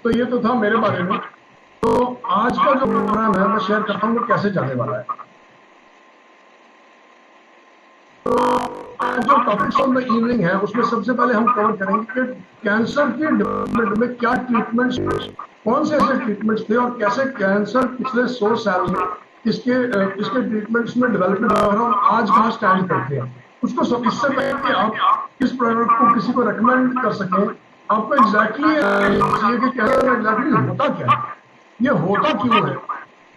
तो ये तो था मेरे बारे में। तो आज का जो प्रोग्राम है मैं शेयर करता हूँ कैसे जाने वाला है। तो आज जो टॉपिक्स ऑफ द इवनिंग है उसमें सबसे पहले हम कवर करेंगे कि कैंसर के डेवलपमेंट में क्या ट्रीटमेंट्स, कौन से ऐसे ट्रीटमेंट्स थे और कैसे कैंसर पिछले 100 साल में इसके ट्रीटमेंट्स में डेवलपमेंट और हम आज कहाँ स्टैंड करते हैं उसको सब। इससे पहले कि आप इस प्रोडक्ट को किसी को रेकमेंड कर सकें, आपको एग्जैक्टली चाहिए कि कैंसर एग्जैक्टली होता क्या है, ये होता क्यों है,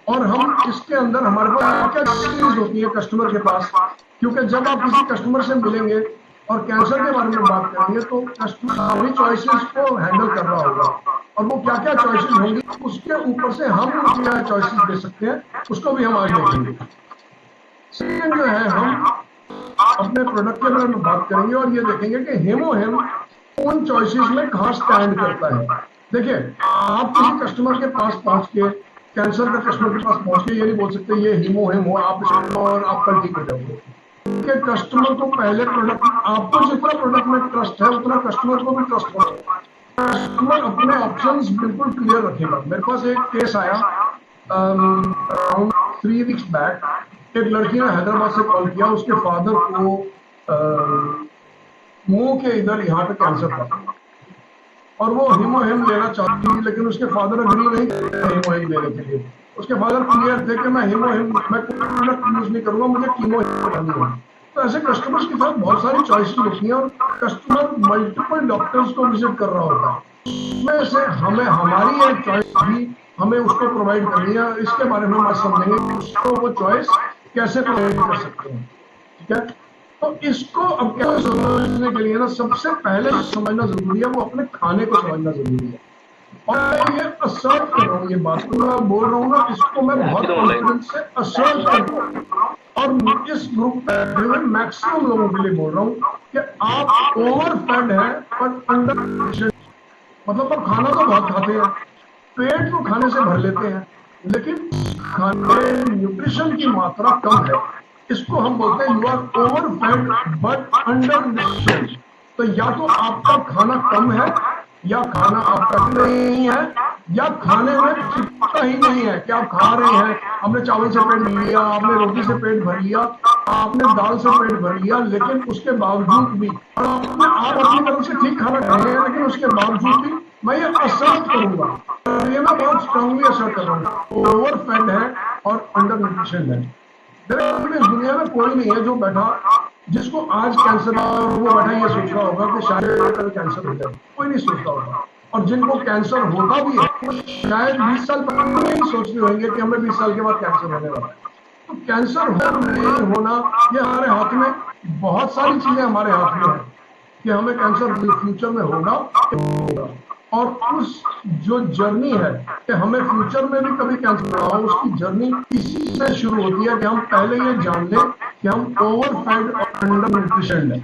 और हम इसके अंदर हमारे पास क्या चीज होती है कस्टमर के पास। क्योंकि जब आप किसी कस्टमर से मिलेंगे और कैंसर के बारे में बात करेंगे तो कस्टमर सारी चॉइसेस को हैंडल कर रहा होगा और वो क्या क्या चॉइसेस होंगी उसके ऊपर से हम उनको क्या चॉइसेस दे सकते हैं उसको भी हम आज देखेंगे। सेकंड जो है हम अपने प्रोडक्ट के बारे में बात करेंगे और ये देखेंगे कि हेमोहेम उन चॉइसेस में कहाँ स्टैंड करता है। देखिए, आप किसी कस्टमर के पास पहुंच के, कैंसर का कस्टमर के पास पहुंच के ये नहीं बोल सकते ये हेमोहेम हो आप इसको और आप कल ठीक हो जाओगे। कि कस्टमर को पहले प्रोडक्ट, आपको जितना प्रोडक्ट में ट्रस्ट है उतना कस्टमर को भी ट्रस्ट होगा। कस्टमर अपने ऑप्शंस बिल्कुल क्लियर रखेगा। मेरे पास एक केस आया अराउंड 3 वीक्स बैक। एक लड़की ने हैदराबाद से कॉल किया, उसके फादर को मुंह के इधर यहाँ पे कैंसर था और वो हीमोहेम लेना चाहती थी, लेकिन उसके फादर अग्री नहीं करते हीमोहेम लेने के लिए। उसके फादर क्लियर थे कि मैं हीमोहेम, मैं कोई प्रोडक्ट यूज नहीं करूंगा, मुझे कीमोहेम करनी है। तो ऐसे कस्टमर्स के साथ बहुत सारी चॉइसेस होती हैं और कस्टमर मल्टीपल डॉक्टर्स को विजिट कर रहा होता है। उसमें से हमें हमारी एक चॉइस भी हमें उसको प्रोवाइड करनी है। इसके बारे में हम आज समझेंगे उसको वो चॉइस कैसे प्रोवाइड कर सकते हैं। ठीक है, तो इसको अब क्या समझने के लिए ना सबसे पहले समझना जरूरी है, वो अपने खाने को समझना जरूरी है। और ये असर्ट कर रहा हूँ, ये बात को मैं बोल रहा हूँ ना, इसको मैं बहुत कॉन्फिडेंस से असर्ट कर रहा हूँ और इस ग्रुप में मैक्सिमम लोगों के लिए बोल रहा हूँ कि आप ओवर फेड है पर अंडर, मतलब आप खाना तो बहुत खाते हैं, पेट को खाने से भर लेते हैं, लेकिन खाने में न्यूट्रिशन की मात्रा कम है। इसको हम बोलते हैं you are over fed but under nutrition. तो या तो आपका खाना कम है, या खाना आपका नहीं है, या खाने में चिपता ही नहीं है कि आप खा रहे हैं, आपने चावल से पेट भर लिया, आपने रोटी से पेट भर लिया, आपने दाल से पेट भर लिया, लेकिन उसके बावजूद भी आप अपनी तरफ से ठीक खाना खा रहे हैं, लेकिन उसके बावजूद भी मैं ये असर्ट करूंगा, ये मैं बहुत स्ट्रांगली असर्ट कर रहा हूँ, ओवर फेड है और अंडर न्यूट्रिशन है। इस दुनिया में कोई नहीं है जो बैठा, जिसको आज कैंसर है वो बैठा ये सोच रहा होगा कि शायद कल कैंसर हो जाए, कोई नहीं सोचता होगा। और जिनको कैंसर होता भी है शायद 20 साल पहले नहीं सोच रहे होंगे कि हमें 20 साल के बाद कैंसर होने वाला है। तो कैंसर होना ये हमारे हाथ में, बहुत सारी चीजें हमारे हाथ में है कि हमें कैंसर फ्यूचर में होगा। और उस जो जर्नी है कि हमें फ्यूचर में भी कभी कैंसर ना हो, उसकी जर्नी इसी से शुरू होती है कि हम पहले ये जान लें कि हम ओवर फेड और अंडर न्यूट्रिशन है।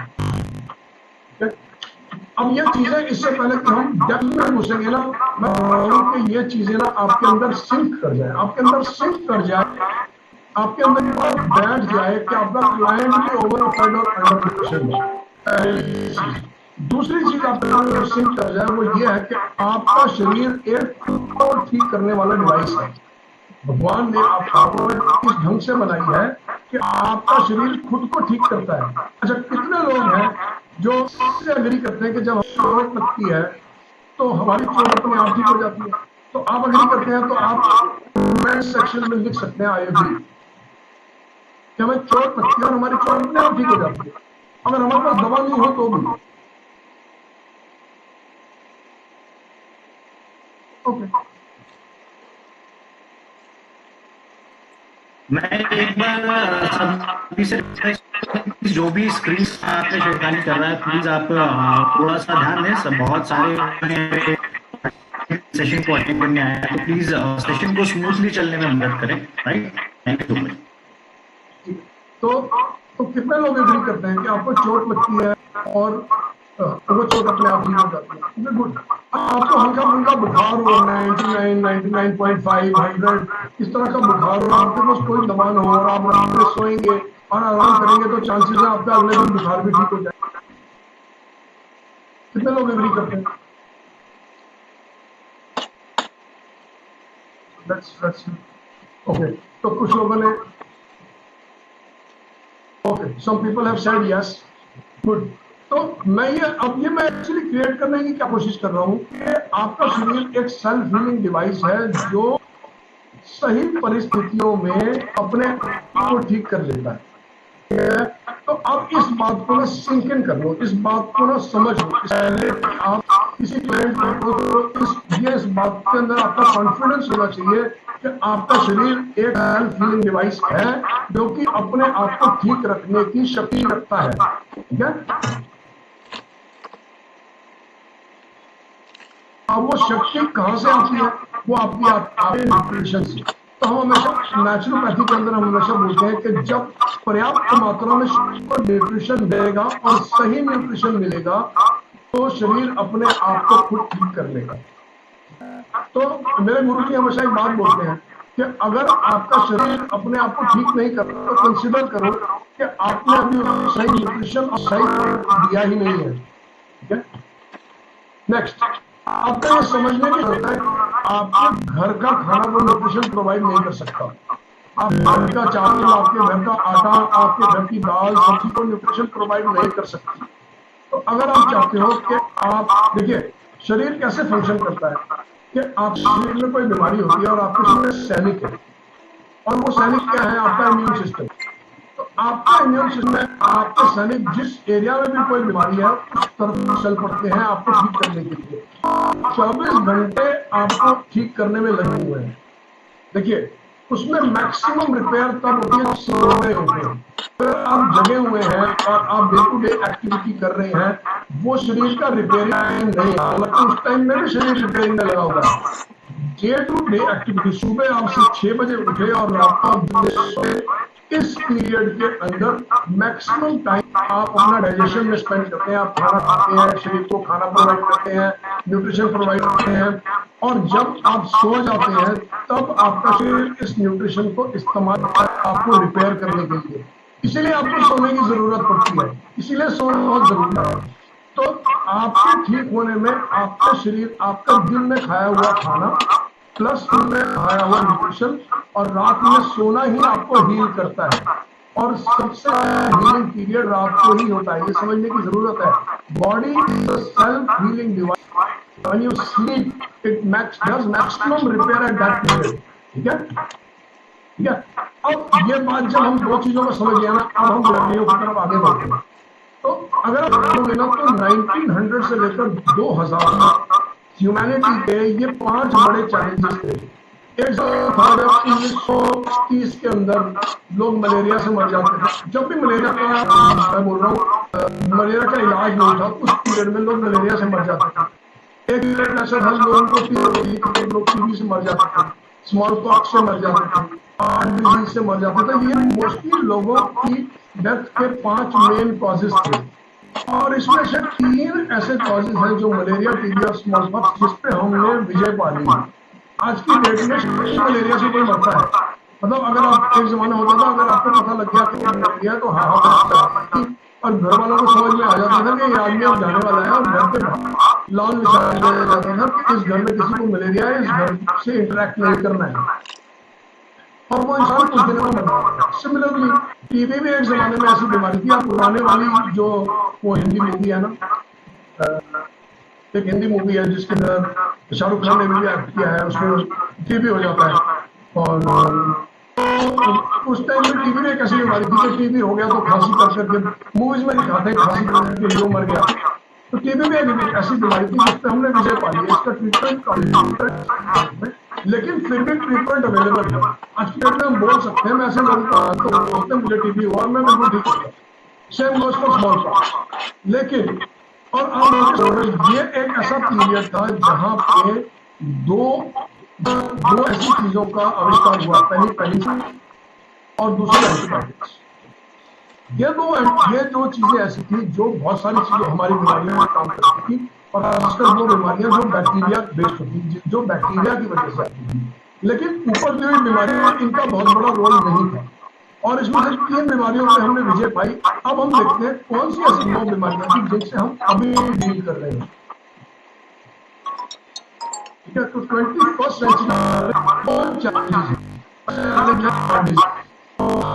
अब ये चीजें, इससे पहले कि हम डेप्थ में घुसेंगे ना, मैं चाहूँ कि ये चीजें ना आपके अंदर सिंक कर जाए, आपके अंदर सिंक कर जाए, आपके अंदर बात बैठ जाए कि आपका क्लाइंट भी ओवर फेड और अंडर न्यूट्रिशन है। दूसरी चीज आपको सिंक कर जाए वो ये है कि आपका शरीर एक खुद को ठीक करने वाला डिवाइस है। भगवान ने आपको इस ढंग से बनाई है कि आपका शरीर खुद को ठीक करता है। अच्छा, कितने लोग हैं जो इससे अग्री करते हैं कि जब चोट लगती है तो हमारी चोट अपने आप ठीक हो जाती है? तो आप अग्री करते हैं तो आप कमेंट सेक्शन में लिख सकते हैं आई एग्री कि हमें चोट लगती है और हमारी चोट अपने आप ठीक हो जाती है, अगर हमारे पास दवा नहीं हो तो भी। ओके, मैं एक बार सभी से जो भी स्क्रीन पे शैतानी कर रहा है प्लीज आप थोड़ा सा ध्यान दें। सब बहुत सारे सेशन को अटेंड करने आए हैं तो प्लीज सेशन को स्मूथली चलने में मदद करें। Right, thank you. तो कितने लोग एग्री करते हैं कि आपको चोट लगती है और वो चोट अपने आप ठीक हो जाती है? गुड। आपको हल्का फुल्का बुखार हो, 99, 99.5, 100 इस तरह का बुखार हो, आपके पास कोई दवा न हो और आप रात में सोएंगे और आराम करेंगे तो चांसेस है आपका अगले दिन बुखार भी ठीक हो जाए। कितने लोग एग्री करते हैं? let's ओके, तो कुछ लोगों ने okay, some people have said yes, good. तो मैं एक्चुअली क्रिएट करने की क्या कोशिश कर रहा हूँ कि आपका शरीर एक सेल्फ हीलिंग डिवाइस है जो सही परिस्थितियों में अपने आप को ठीक कर लेता है। तो अब इस बात को ना सिंक इन कर लो, इस बात को ना समझ लो, आप किसी क्लाइंट को इस बात के अंदर आपका कॉन्फिडेंस होना चाहिए कि आपका शरीर एक सेल्फ हीलिंग डिवाइस है जो कि अपने आप को ठीक रखने की शक्ति रखता है। ठीक है, अब वो शक्ति कहां से आती है? वो आपके न्यूट्रिशन से। तो हम हमेशा नेचुरोपैथी के अंदर हम हमेशा बोलते हैं कि जब पर्याप्त मात्रा में न्यूट्रिशन मिलेगा और सही न्यूट्रिशन मिलेगा तो शरीर अपने आप को खुद ठीक कर लेगा। तो मेरे गुरु जी हमेशा एक बात बोलते हैं कि अगर आपका शरीर अपने आप को ठीक नहीं कर रहा तो कंसिडर करो कि आपने अभी सही न्यूट्रिशन और सही दिया ही नहीं है। ठीक है, नेक्स्ट, आपको ये समझने की जरूरत है आपके घर का खाना वो न्यूट्रिशन प्रोवाइड नहीं कर सकता। आप घर का चावल, आपके घर का आटा, आपके घर की दाल सब्जी को न्यूट्रिशन प्रोवाइड नहीं कर सकती। तो अगर आप चाहते हो कि आप देखिए शरीर कैसे फंक्शन करता है कि आप शरीर में कोई बीमारी होती है और आपके शरीर में सैनिक है, और वो सैनिक क्या है? आपका इम्यून सिस्टम। तो आपका इम्यून सिस्टम में आपके सैनिक जिस एरिया में भी कोई बीमारी है उस तरफ चल पड़ते हैं आपको ठीक करने के लिए। 24 घंटे आपको ठीक करने में लगे हुए हैं। देखिए उसमें मैक्सिमम रिपेयर तब होती है सोए होते हैं। अगर आप जगे हुए हैं और आप डे टू डे एक्टिविटी कर रहे हैं वो शरीर का रिपेयरिंग टाइम नहीं है, मतलब उस टाइम में भी शरीर रिपेयरिंग में लगा हुआ है। डे टू डे एक्टिविटी, सुबह आप सिर्फ 6 बजे उठे और रात को इस पीरियड के अंदर मैक्सिमम टाइम आप अपना डाइजेशन में स्पेंड करते हैं। आप खाना खाते हैं, शरीर को खाना प्रोवाइड करते हैं, न्यूट्रिशन प्रोवाइड करते हैं, और जब आप सो जाते हैं तब आपका शरीर इस न्यूट्रिशन को इस्तेमाल करता है आपको रिपेयर करने के लिए। इसीलिए आपको सोने की जरूरत पड़ती है, इसीलिए सोना बहुत जरूरी है। तो आपके ठीक होने में आपका शरीर आपका दिन में खाया हुआ खाना प्लस में खाया हुआ न्यूट्रिशन और रात में सोना ही आपको हील करता है। और सबसे हीलिंग पीरियड रात को ही होता है, ये समझने की जरूरत है। Body self healing device, when you sleep it does maximum repair at that period। ठीक है, ठीक है। अब ये बात जब हम दो चीजों को समझ लिया ना, अब हम बीमारियों की तरफ आगे बढ़ते हैं। तो अगर आप देखोगे ना तो 1900 से लेकर 2000 ह्यूमैनिटी के ये 5 बड़े चैलेंजेस थे। एक 1930 के अंदर लोग मलेरिया से मर जाते थे। जब भी मलेरिया का मैं बोल रहा हूँ मलेरिया का इलाज नहीं था, उस पीरियड में लोग मलेरिया से मर जाते थे। एक पीरियड ऐसा था लोगों को लोग टीबी से मर जाते थे, स्मॉल पॉक्स से मर जाते थे, हार्ट डिजीज से मर जाते थे। ये मोस्टली लोगों की डेथ के 5 मेन कॉजेज थे, और इसमें से 3 ऐसे कॉजेज हैं जो मलेरिया, टीबी और स्मॉल पॉक्स जिस पे हमने विजय पा ली है। आज की डेट में मलेरिया से कोई मरता है, मतलब अगर आप एक जमाना होता था अगर आपको पता लग गया कि मलेरिया तो हाँ और घर वालों को समझ में आ जाता था कि ये आदमी अब जाने वाला है, और घर पे लाल निशान दिया जाता था कि इस घर में किसी को मलेरिया है, इस घर से इंटरेक्ट नहीं करना है, और वो इंसान कुछ दिनों में मर। सिमिलरली टीबी भी एक जमाने में ऐसी बीमारी थी। आप पुराने वाली जो वो हिंदी मूवी है ना, एक हिंदी मूवी है जिसके अंदर शाहरुख खान ने भी एक्ट किया है, उसमें टीबी हो जाता है। और उस टाइम में टीबी में एक ऐसी बीमारी थी कि टीबी हो गया तो खांसी कर करके मूवीज में दिखाते हैं खांसी करके हीरो मर गया। तो टीबी भी एक ऐसी बीमारी थी जिस पर हमने विजय पा लिया। इसका ट्रीटमेंट लेकिन फिर भी ट्रीटमेंट अवेलेबल है। आज की डेट में हम बोल सकते हैं, मैं ऐसे लोग बोलते हैं मुझे टीबी हुआ मैं बिल्कुल ठीक हो गया, same goes for small pox. लेकिन और आप ये एक ऐसा पीरियड था जहां पे दो ऐसी चीजों का आविष्कार हुआ, पहली और दूसरी एंटीबायोटिक्स। ये दो चीजें ऐसी थी जो बहुत सारी चीजों हमारी बीमारियों में काम करती थी, और खासकर वो बीमारियां जो बैक्टीरिया बेस्ड होती थी, जो बैक्टीरिया की वजह से आती थी। लेकिन ऊपर जो बीमारियां इनका बहुत बड़ा रोल नहीं था, और इसमें से 3 बीमारियों पे हमने विजय पाई। अब हम देखते हैं कौन सी ऐसी 9 बीमारियां थी जिनसे हम अभी डील कर रहे हैं। ठीक है, तो 21st सेंचुरी कौन चैलेंज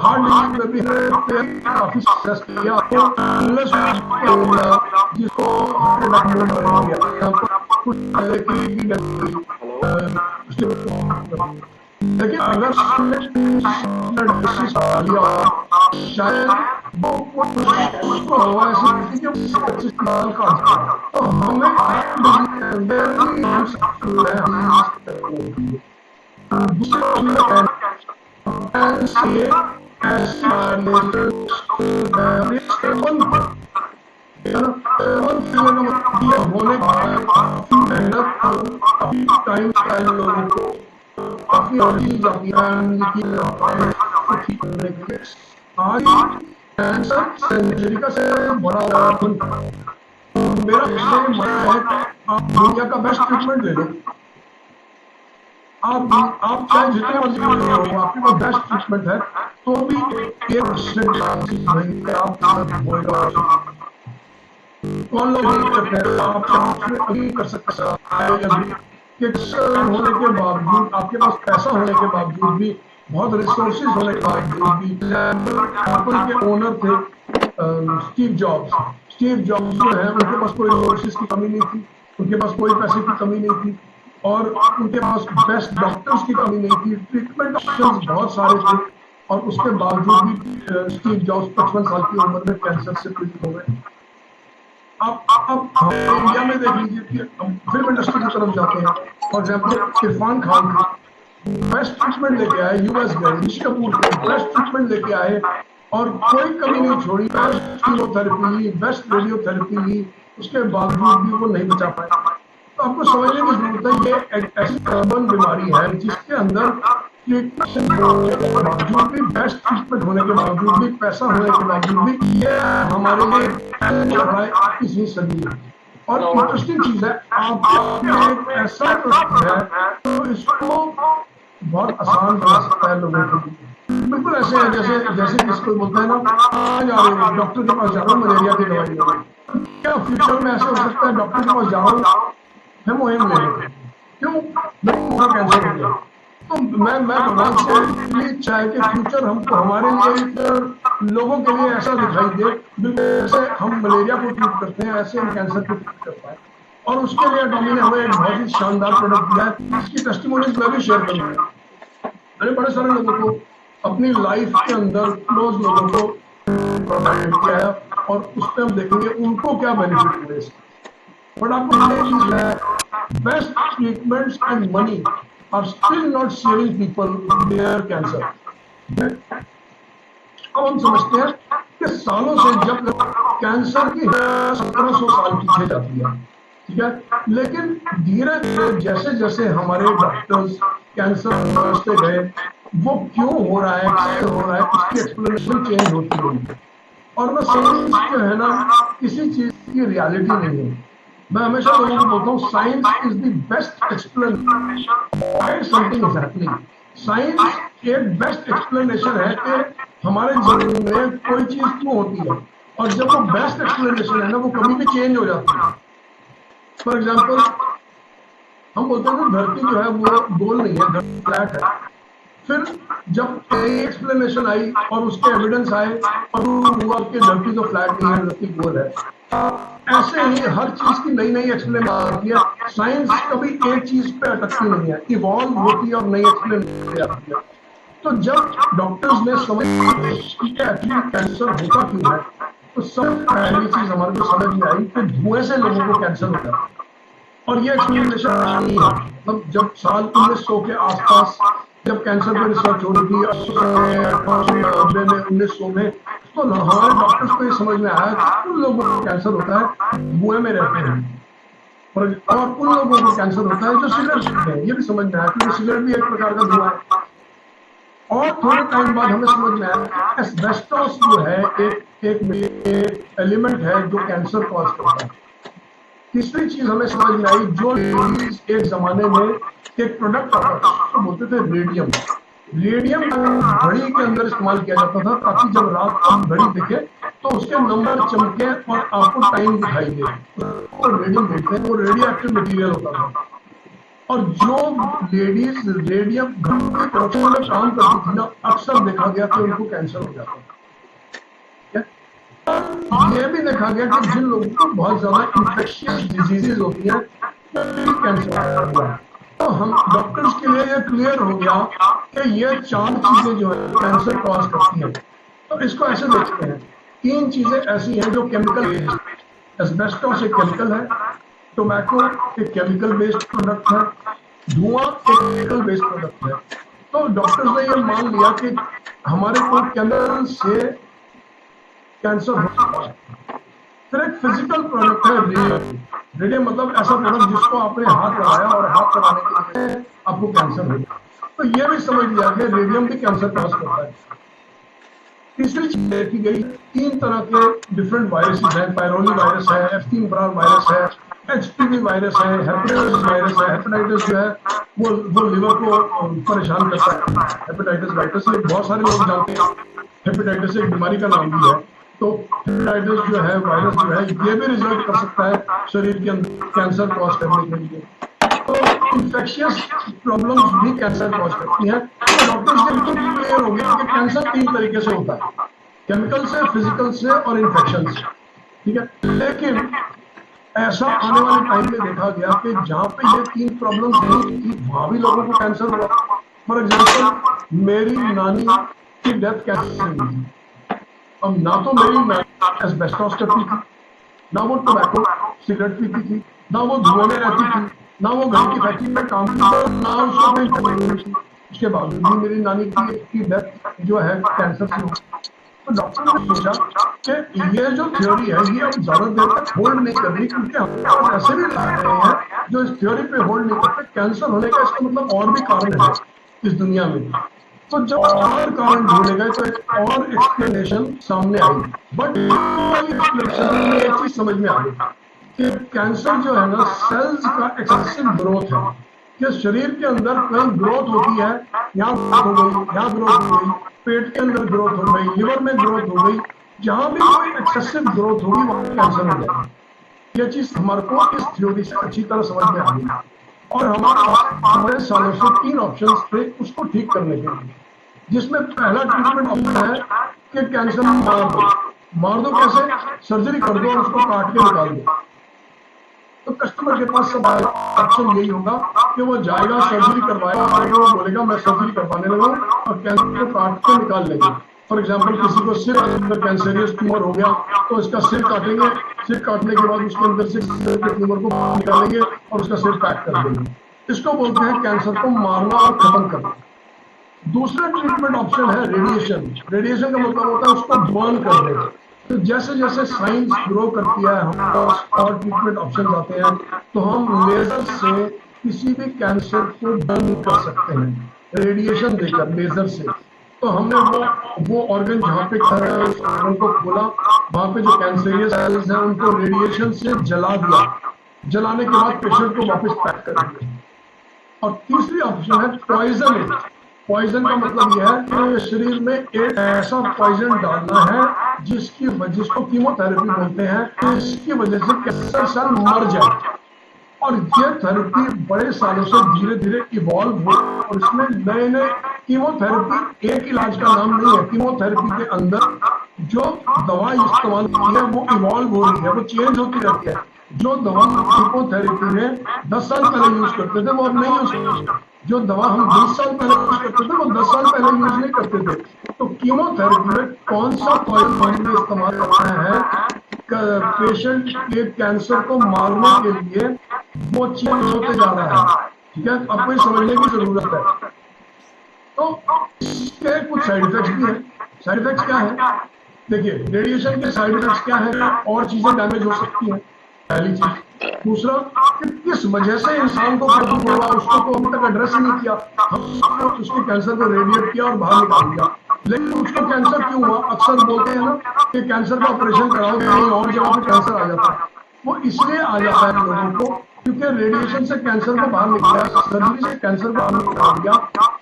हार्ड डिजीज में भी काफी सक्सेस किया जिसको लेकिन अगर शायद उसको हवा ऐसी कि 25 साल का तो हमें होने टाइम लोगों को काफी आज कैंसर सर्जरी का बड़ा मेरा है आप दुनिया का बेस्ट ट्रीटमेंट ले लो, आप चाहे जितने मर्जी हो आपके पास बेस्ट ट्रीटमेंट है तो भी 1% कौन लोग नहीं करते हैं, आप अभी कर सकते हैं होने के बावजूद, आपके पास पैसा होने के बावजूद भी, बहुत रिसोर्सेज होने के बावजूद भी, एप्पल के ओनर थे स्टीव जॉब्स जो है उनके पास कोई रिसोर्सेज की कमी नहीं थी, उनके पास कोई पैसे की कमी नहीं थी और उनके पास बेस्ट डॉक्टर्स की कमी नहीं थी, ट्रीटमेंट ऑप्शंस बहुत सारे थे और उसके बावजूद भी स्टीव जॉब्स 55 साल की उम्र में कैंसर से पीड़ित हो गए। अब इंडिया में देख लीजिए कि फिल्म इंडस्ट्री की तरफ जाते हैं, for example Irfan Khan best treatment लेके आए, यूएस गए, ऋषि कपूर बेस्ट ट्रीटमेंट लेके आए और कोई कमी नहीं छोड़ी, बेस्ट कीमोथेरेपी ली, बेस्ट रेडियोथेरेपी ली, उसके बावजूद भी वो नहीं बचा पाए। तो आपको समझने की जरूरत है ये एक ऐसी कॉमन बीमारी है जिसके अंदर ट्रीटमेंट बावजूद भी, बेस्ट ट्रीटमेंट होने के बावजूद भी, पैसा होने के बावजूद भी ये हमारे लिए 21वीं सदी है। और इंटरेस्टिंग चीज है, आपको एक ऐसा है तो इसको बहुत आसान बना सकता है लोगों के लिए। बिल्कुल ऐसे है जैसे किसको बोलते हैं ना, जा रहे हो डॉक्टर के पास जा रहा हूँ मलेरिया की दवाई ले रहा हूँ, क्या फ्यूचर में ऐसा हो सकता है डॉक्टर के पास जा रहा हूँ हेमोहेम ले रहा हूँ, क्यों मेरा कैंसर हो गया। तो मैं भगवान से ये इच्छा है कि फ्यूचर हमको हमारे लिए लोगों के लिए ऐसा दिखाई दे, बिल्कुल जैसे हम मलेरिया को ट्रीट करते हैं ऐसे हम कैंसर को ट्रीट कर पाए। और उसके लिए टॉमी ने हमें एक बहुत ही शानदार प्रोडक्ट दिया है, इसकी टेस्टिमोनीज मैं भी शेयर करूंगा। मैंने बड़े सारे लोगों को अपनी लाइफ के अंदर क्लोज लोगों को प्रोवाइड किया है और उसमें हम देखेंगे उनको क्या बेनिफिट मिले इसका। बट आपको best treatments and money are still not saving people their cancer. अब हम समझते हैं कि सालों से जब कैंसर की 1700 साल पीछे जाती है, ठीक है, लेकिन धीरे धीरे जैसे जैसे हमारे डॉक्टर्स कैंसर समझते गए वो क्यों हो रहा है, कैसे हो रहा है, उसकी एक्सप्लेनेशन चेंज होती गई। और मैं साइंस जो है ना किसी चीज की रियलिटी नहीं है, मैं हमेशा लोगों को बोलता हूँ science is the best explanation why something is happening. Science एक बेस्ट एक्सप्लेनेशन है कि हमारे जीवन में कोई चीज क्यों होती है, और जब वो बेस्ट एक्सप्लेनेशन है ना वो कभी भी चेंज हो जाती है। फॉर एग्जाम्पल हम बोलते हैं कि धरती जो है वो गोल नहीं है, धरती फ्लैट है। फिर जब एक्सप्लेनेशन आई और उसके एविडेंस आए और हुआ कि धरती तो फ्लैट नहीं है, धरती गोल है। ऐसे ही हर चीज की नई नई एक्सप्लेनेशन आती है, साइंस कभी एक चीज पे अटकती नहीं है, इवॉल्व होती है और नई एक्सप्लेनेशन आती है। तो जब डॉक्टर्स ने समझ कैंसर होता क्यों है, तो सब पहली चीज हमारे को समझ में आई कि धुएं से लोगों को कैंसर होता है। और ये एक्सप्लेनेशन नहीं है, मतलब जब साल 1900 के आसपास जब कैंसर पर रिसर्च हो रही थी 1900 में, तो हमारे डॉक्टर्स को ये समझ में आया कि उन लोगों को कैंसर होता है धुएं में रहते हैं, और उन लोगों को कैंसर होता है जो सिगरेट पीते हैं। ये भी समझ में आया क्योंकि सिगरेट भी एक प्रकार का धुआं है। और थोड़े टाइम बाद हमें समझ में आया एस्बेस्टोस जो है एक एलिमेंट है जो कैंसर कॉज करता है। तीसरी चीज हमें समझ में आई, जो एक जमाने में एक प्रोडक्ट आता था तो बोलते थे रेडियम। रेडियम घड़ी के अंदर इस्तेमाल किया जाता था ताकि जब रात आप घड़ी देखे तो उसके नंबर चमके और आपको टाइम दिखाई दे। तो रेडियम बोलते हैं, वो रेडियो एक्टिव मटीरियल होता था। और जो लेडीज रेडियम की प्रोडक्शन में काम करती थी ना, अक्सर देखा गया कि उनको कैंसर हो जाता है। ये भी देखा गया कि जिन लोगों को बहुत ज्यादा इंफेक्शियस डिजीजेज होती है, कैंसर हुआ। तो हम डॉक्टर्स के लिए ये क्लियर हो गया कि ये 4 चीजें जो है कैंसर कॉज करती हैं। तो इसको ऐसे देखते हैं, 3 चीजें ऐसी हैं जो केमिकल बेस्ड। एस्बेस्टॉस एक केमिकल है, टोबैको एक केमिकल बेस्ड प्रोडक्ट है, धुआं एक केमिकल बेस्ड प्रोडक्ट है। तो डॉक्टर्स ने ये मान लिया कि हमारे को केमिकल से कैंसर होता है। फिर एक फिजिकल प्रोडक्ट है रेडियम। रेडियम मतलब ऐसा प्रोडक्ट जिसको आपने हाथ लगाया और हाथ लगाने की वजह से आपको कैंसर हो गया। तो ये भी समझ लिया कि रेडियम भी कैंसर कॉज करता है। तीसरी चीज देखी गई, 3 तरह के डिफरेंट वायरसेस हैं। पायरोली वायरस है, एफ्टीन ब्रार वायरस है, एचपीवी वायरस है, हेपेटाइटिस वायरस है। हेपेटाइटिस जो है वो लिवर को परेशान करता है। हेपेटाइटिस वायरस ये बहुत सारे लोग जानते हैं। हेपेटाइटिस एक बीमारी का नाम भी है। तो हेपेटाइटिस जो है वायरस जो है ये भी रिजल्ट कर सकता है शरीर के अंदर कैंसर कॉज करने के लिए। तो इंफेक्शियस प्रॉब्लम्स भी कैंसर कॉज करती हैं। तो डॉक्टर्स के बिल्कुल क्लियर हो गया कि कैंसर 3 तरीके से होता है, केमिकल से, फिजिकल से और इन्फेक्शन से। ठीक है, लेकिन ऐसा आने वाले टाइम में देखा गया कि जहां पे ये 3 प्रॉब्लम्स नहीं थी वहां भी लोगों को कैंसर हुआ। फॉर एग्जाम्पल, मेरी नानी की डेथ कैंसर से हुई थी। अब ना तो मेरी नानी एस्बेस्टॉस करती थी, ना वो टोबैको सिगरेट पीती थी, ना वो धुएं में रहती थी, ना वो घर की फैक्ट्री में काम करती थी, ना उसको कोई प्रॉब्लम थी। उसके बावजूद भी मेरी नानी की डेथ जो है कैंसर से हुई। तो डॉक्टर ने सोचा कि ये जो थ्योरी है ये अब ज्यादा देर तक होल्ड नहीं कर रही, क्योंकि हमारे पास ऐसे भी लग रहे हैं जो इस थ्योरी पे होल्ड नहीं करते। कैंसर होने का इसका मतलब और भी कारण है इस दुनिया में। तो जब और कारण ढूंढे गए तो एक और एक्सप्लेनेशन सामने आई। बट एक्सप्लेनेशन में एक चीज समझ में आ गई कि कैंसर जो है ना, सेल्स का एक्सेसिव ग्रोथ है। कि शरीर के अंदर कहीं ग्रोथ होती है, यहाँ ग्रोथ हो गई, यहाँ ग्रोथ हो गई, पेट के अंदर ग्रोथ हो गई, लिवर में ग्रोथ हो गई। जहां भी कोई एक्सेसिव ग्रोथ होगी वहां कैंसर हो जाएगा। ये चीज हमारे को इस थ्योरी से अच्छी तरह समझ में आ गई। और हमारे सालों से 3 ऑप्शंस थे उसको ठीक करने के लिए, जिसमें पहला ट्रीटमेंट ऑप्शन है कि कैंसर मार दो। मार दो कैसे? सर्जरी कर दो और उसको काट के निकाल दो। तो कस्टमर के पास सब ऑप्शन यही होगा कि वो जाएगा, सर्जरी करवाएगा और वो बोलेगा मैं सर्जरी करवाने लगा और कैंसर को काट के निकाल लेंगे। फॉर एग्जाम्पल, किसी को सिर अंदर कैंसरियस ट्यूमर हो गया तो इसका सिर काटेंगे, सिर काटने के बाद उसके अंदर से ट्यूमर को निकालेंगे और उसका सिर पैक कर देंगे। इसको बोलते हैं कैंसर को मारना और खत्म करना। दूसरा ट्रीटमेंट ऑप्शन है रेडिएशन। रेडिएशन का मतलब होता है उसको बर्न कर देना। तो जैसे जैसे साइंस ग्रो करती है हमारे पास और ट्रीटमेंट ऑप्शन आते हैं, तो हम लेजर से किसी भी कैंसर को बर्न कर सकते हैं, रेडिएशन देकर लेजर से। तो हमने वो ऑर्गन जहाँ पे खड़ा है उस ऑर्गन को खोला, वहां पे जो कैंसरियस सेल्स हैं उनको रेडिएशन से जला दिया। जलाने के बाद पेशेंट को वापस पैक कर दिया। और तीसरी ऑप्शन है पॉइजन। पॉइजन का मतलब यह है कि शरीर में एक ऐसा पॉइजन डालना है जिसको कीमोथेरेपी बोलते हैं, इसकी वजह से कैंसर सेल मर जाए। और ये थेरेपी बड़े सालों से धीरे धीरे इवॉल्व हो और इसमें नए नए कीमोथेरेपी, एक इलाज का नाम नहीं है। कीमोथेरेपी के अंदर जो दवा इस्तेमाल होती है वो इवॉल्व हो रही है, वो चेंज होती रहती है। जो दवा कीमोथेरेपी में 10 साल पहले यूज करते थे वो अब नहीं यूज करते। जो दवा हम 20 साल पहले यूज करते थे वो 10 साल पहले यूज नहीं करते थे। तो कीमोथेरेपी में कौन सा पॉइजन हमने इस्तेमाल करना है पेशेंट के कैंसर को मारने के लिए, वो चेंज होते जा रहा है। ठीक है, आपको ये समझने की जरूरत है। तो इसके कुछ साइड इफेक्ट्स भी हैं। साइड इफेक्ट्स क्या है? देखिए, रेडिएशन के साइड इफेक्ट्स क्या है और चीजें डैमेज हो सकती हैं, पहली चीज। दूसरा, कि किस वजह से इंसान को कैंसर हुआ उसको तो अभी तक एड्रेस ही नहीं किया। हमने उसके कैंसर को रेडिएट किया और बाहर निकाल दिया, लेकिन उसको कैंसर क्यों हुआ? अक्सर बोलते हैं ना कि कैंसर का ऑपरेशन कराओ, कहीं और जगह पे कैंसर आ जाता है। वो इसलिए आ जाता है लोगों को क्योंकि रेडिएशन से कैंसर को बाहर निकाला, सर्जरी से कैंसर को बाहर निकाल दिया,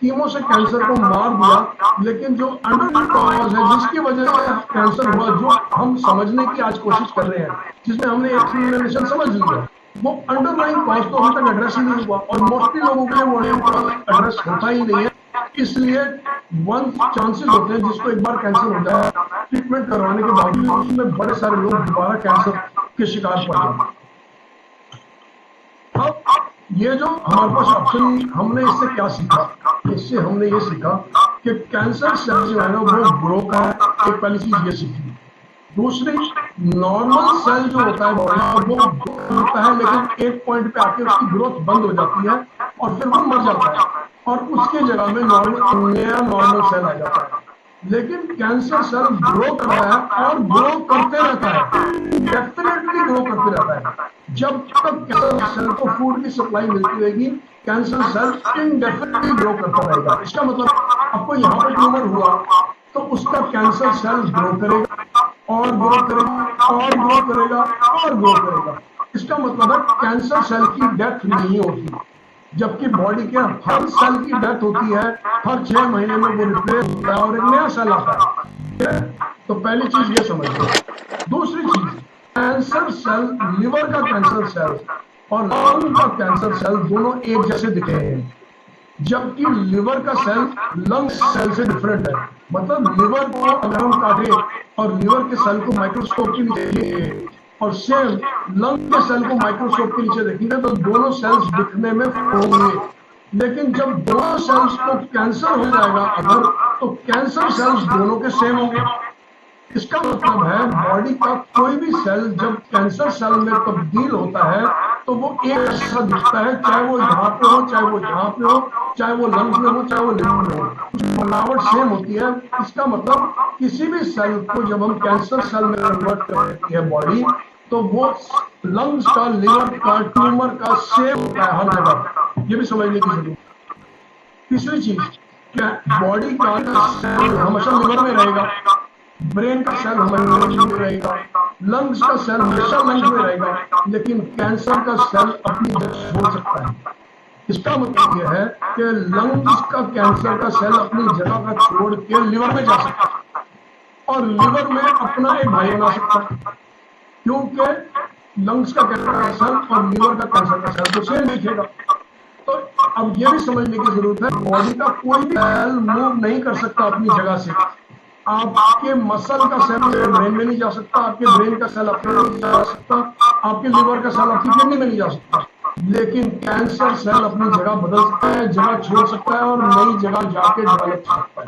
कीमो से कैंसर को मार दिया, लेकिन जो अंडरलाइंग कॉज है जिसकी वजह से कैंसर हुआ, जो हम समझने की आज कोशिश कर रहे हैं, जिसमें हमने एक्सप्लेनेशन समझ लिया, वो अंडरलाइन कॉज तो अभी तक एड्रेस ही नहीं हुआ, और मोस्टली लोगों के लिए वो एड्रेस होता ही नहीं है। इसलिए वन चांसेस होते हैं जिसको एक बार कैंसर हो जाए, ट्रीटमेंट करवाने के बावजूद उसमें बड़े सारे लोग दोबारा कैंसर के शिकार पड़ जाते हैं। अब ये जो हमारे पास ऑप्शन, हमने इससे क्या सीखा? इससे हमने ये सीखा कि कैंसर सेल जो है ना वो ग्रो का है, एक पहली चीज ये सीखी। दूसरी, नॉर्मल सेल जो होता है बॉडी का वो होता है, लेकिन एक पॉइंट पे आके उसकी ग्रोथ बंद हो जाती है और फिर वो मर जाता है, और उसके जगह में नया नॉर्मल सेल आ जाता है। लेकिन कैंसर सेल ग्रो कर रहा है और ग्रो करते रहता है, डेफिनेटली ग्रो करते रहता है। जब तक कैंसर सेल को फूड की सप्लाई मिलती रहेगी, कैंसर सेल इनडेफिनेटली ग्रो करता रहेगा। इसका मतलब आपको यहाँ पर ट्यूमर हुआ तो उसका कैंसर सेल ग्रो करेगा और ग्रो करेगा और ग्रो करेगा और ग्रो करेगा। इसका मतलब है कैंसर सेल की डेथ नहीं होती, जबकि बॉडी के हर सेल की डेथ होती है। हर 6 महीने में वो रिप्लेस होता है और एक नया सेल आता है। तो पहली चीज ये समझ लो। दूसरी चीज, कैंसर सेल, लिवर का कैंसर सेल और लंग का कैंसर सेल दोनों एक जैसे दिखते हैं, जबकि लिवर का सेल लंग सेल से डिफरेंट है। मतलब लिवर को अगर हम काटे और लिवर के सेल को माइक्रोस्कोप के नीचे देखेंगे और सेम लंग के सेल को माइक्रोस्कोप के नीचे देखेंगे तो दोनों सेल्स दिखने में होंगे। लेकिन जब दोनों सेल्स को कैंसर हो जाएगा अगर, तो कैंसर सेल्स दोनों के सेम होंगे। इसका मतलब है बॉडी का कोई भी सेल जब कैंसर सेल में तब्दील होता है तो वो एक जैसा दिखता है, चाहे वो यहाँ पे हो, चाहे वो यहाँ पे हो, चाहे वो लंग्स में हो, चाहे वो लिवर में हो, बनावट सेम होती है। इसका मतलब किसी भी सेल को जब हम कैंसर सेल में कन्वर्ट करती है बॉडी, तो वो लंग्स का, लिवर का, ट्यूमर का सेम होता है हर जगह। ये भी समझने की जरूरत है। तीसरी चीज, क्या बॉडी का सेल हमेशा लिवर में रहेगा, ब्रेन का सेल हमेशा लंग्स में रहेगा, लंग्स का सेल हमेशा लंग्स में रहेगा, लेकिन कैंसर का सेल अपनी जगह छोड़ सकता है। इसका मतलब यह है कि लंग्स का कैंसर का सेल अपनी जगह का छोड़ के लिवर में जा सकता है और लिवर में अपना एक भाई बना सकता है, क्योंकि लंग्स का कैंसर का सेल और लिवर का कैंसर का सेल तो सेम दिखेगा। तो अब यह भी समझने की जरूरत है, बॉडी का कोई भी सेल मूव नहीं कर सकता अपनी जगह से। आपके मसल का सेल ब्रेन में नहीं जा सकता, आपके ब्रेन का सेल आपके नहीं जा सकता, आपके लिवर का सेल आपकी किडनी में नहीं जा सकता, लेकिन कैंसर सेल अपनी जगह बदल सकता है, जगह छोड़ सकता है और नई जगह जाके डेवलप कर सकता है।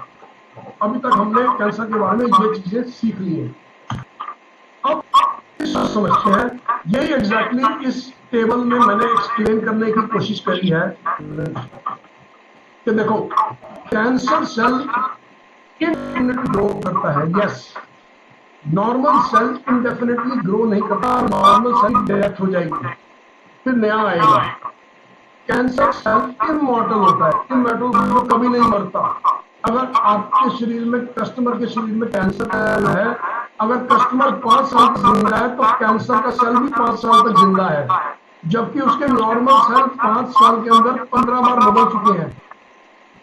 अभी तक हमने कैंसर के बारे में ये चीजें सीख ली है। अब समझते हैं, यही एग्जैक्टली इस टेबल में मैंने एक्सप्लेन करने की कोशिश करी है कि देखो, कैंसर सेल इंडेफिनिटली ग्रो करता है। Yes, normal cell indefinitely grow नहीं करता, नॉर्मल सेल डेथ हो जाएगी फिर नया आएगा। कैंसर सेल इमॉर्टल होता है, इमॉर्टल वो कभी नहीं मरता। अगर आपके शरीर में, कस्टमर के शरीर में कैंसर सेल है, अगर कस्टमर 5 साल तक जिंदा है तो कैंसर का सेल भी 5 साल तक जिंदा है, जबकि उसके नॉर्मल सेल 5 साल के अंदर 15 बार बदल चुके हैं।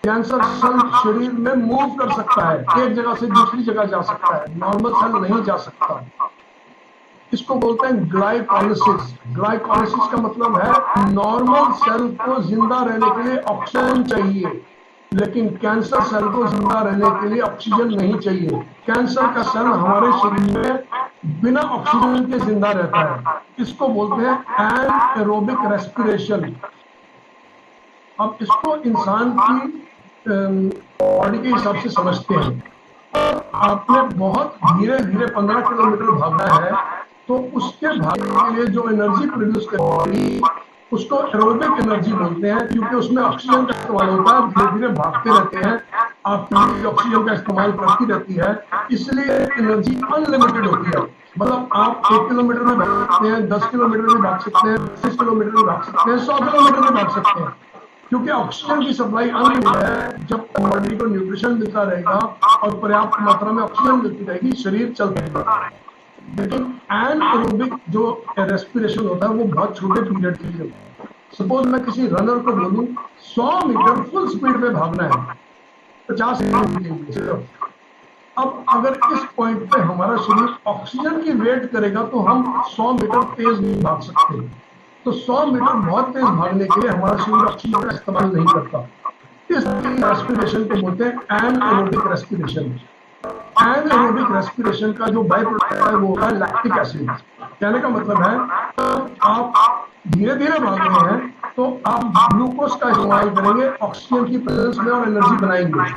कैंसर सेल शरीर में मूव कर सकता है, एक जगह से दूसरी जगह जा सकता है, नॉर्मल सेल नहीं जा सकता। इसको बोलते हैं ग्लाइकोलाइसिस। ग्लाइकोलाइसिस का मतलब है नॉर्मल सेल को जिंदा रहने के लिए ऑक्सीजन चाहिए, लेकिन कैंसर सेल को जिंदा रहने के लिए ऑक्सीजन नहीं चाहिए। कैंसर का सेल हमारे शरीर में बिना ऑक्सीजन के जिंदा रहता है। इसको बोलते हैं एनाएरोबिक रेस्पिरेशन। अब इसको इंसान की बॉडी के हिसाब से समझते हैं। आपने बहुत धीरे धीरे 15 किलोमीटर भागना है तो उसके भागने के लिए जो एनर्जी प्रोड्यूस करेगी उसको एरोबिक एनर्जी बोलते हैं, क्योंकि उसमें ऑक्सीजन का इस्तेमाल होता है। धीरे धीरे भागते रहते हैं, आपकी ऑक्सीजन का इस्तेमाल करती रहती है, इसलिए एनर्जी अनलिमिटेड होती है। मतलब आप 1 किलोमीटर में भाग सकते हैं, 10 किलोमीटर में भाग सकते हैं, 30 किलोमीटर में भाग सकते हैं, 100 किलोमीटर में भाग सकते हैं, क्योंकि ऑक्सीजन की सप्लाई अनलिमिटेड है। जब बॉडी को न्यूट्रिशन मिलता रहेगा और पर्याप्त मात्रा में ऑक्सीजन मिलती रहेगी, शरीर चलता रहेगा। लेकिन एनाएरोबिक जो रेस्पिरेशन होता है वो बहुत छोटे पीरियड के लिए होता है। सपोज मैं किसी रनर को बोलूं 100 मीटर फुल स्पीड में भागना है 50 मिनट के लिए। अब अगर इस पॉइंट पे हमारा शरीर ऑक्सीजन की वेट करेगा तो हम 100 मीटर तेज नहीं भाग सकते। तो 100 मीटर बहुत तेज भागने के लिए हमारा शरीर ऑक्सीजन का इस्तेमाल नहीं करता। इस रेस्पिरेशन को बोलते हैं एनएरोबिक रेस्पिरेशन। एनएरोबिक रेस्पिरेशन का जो बाय प्रोडक्ट है वो होता है लैक्टिक एसिड। कहने का मतलब है आप धीरे धीरे भाग रहे हैं तो आप ग्लूकोज का इस्तेमाल करेंगे ऑक्सीजन की प्रेजेंस में और एनर्जी बनाएंगे।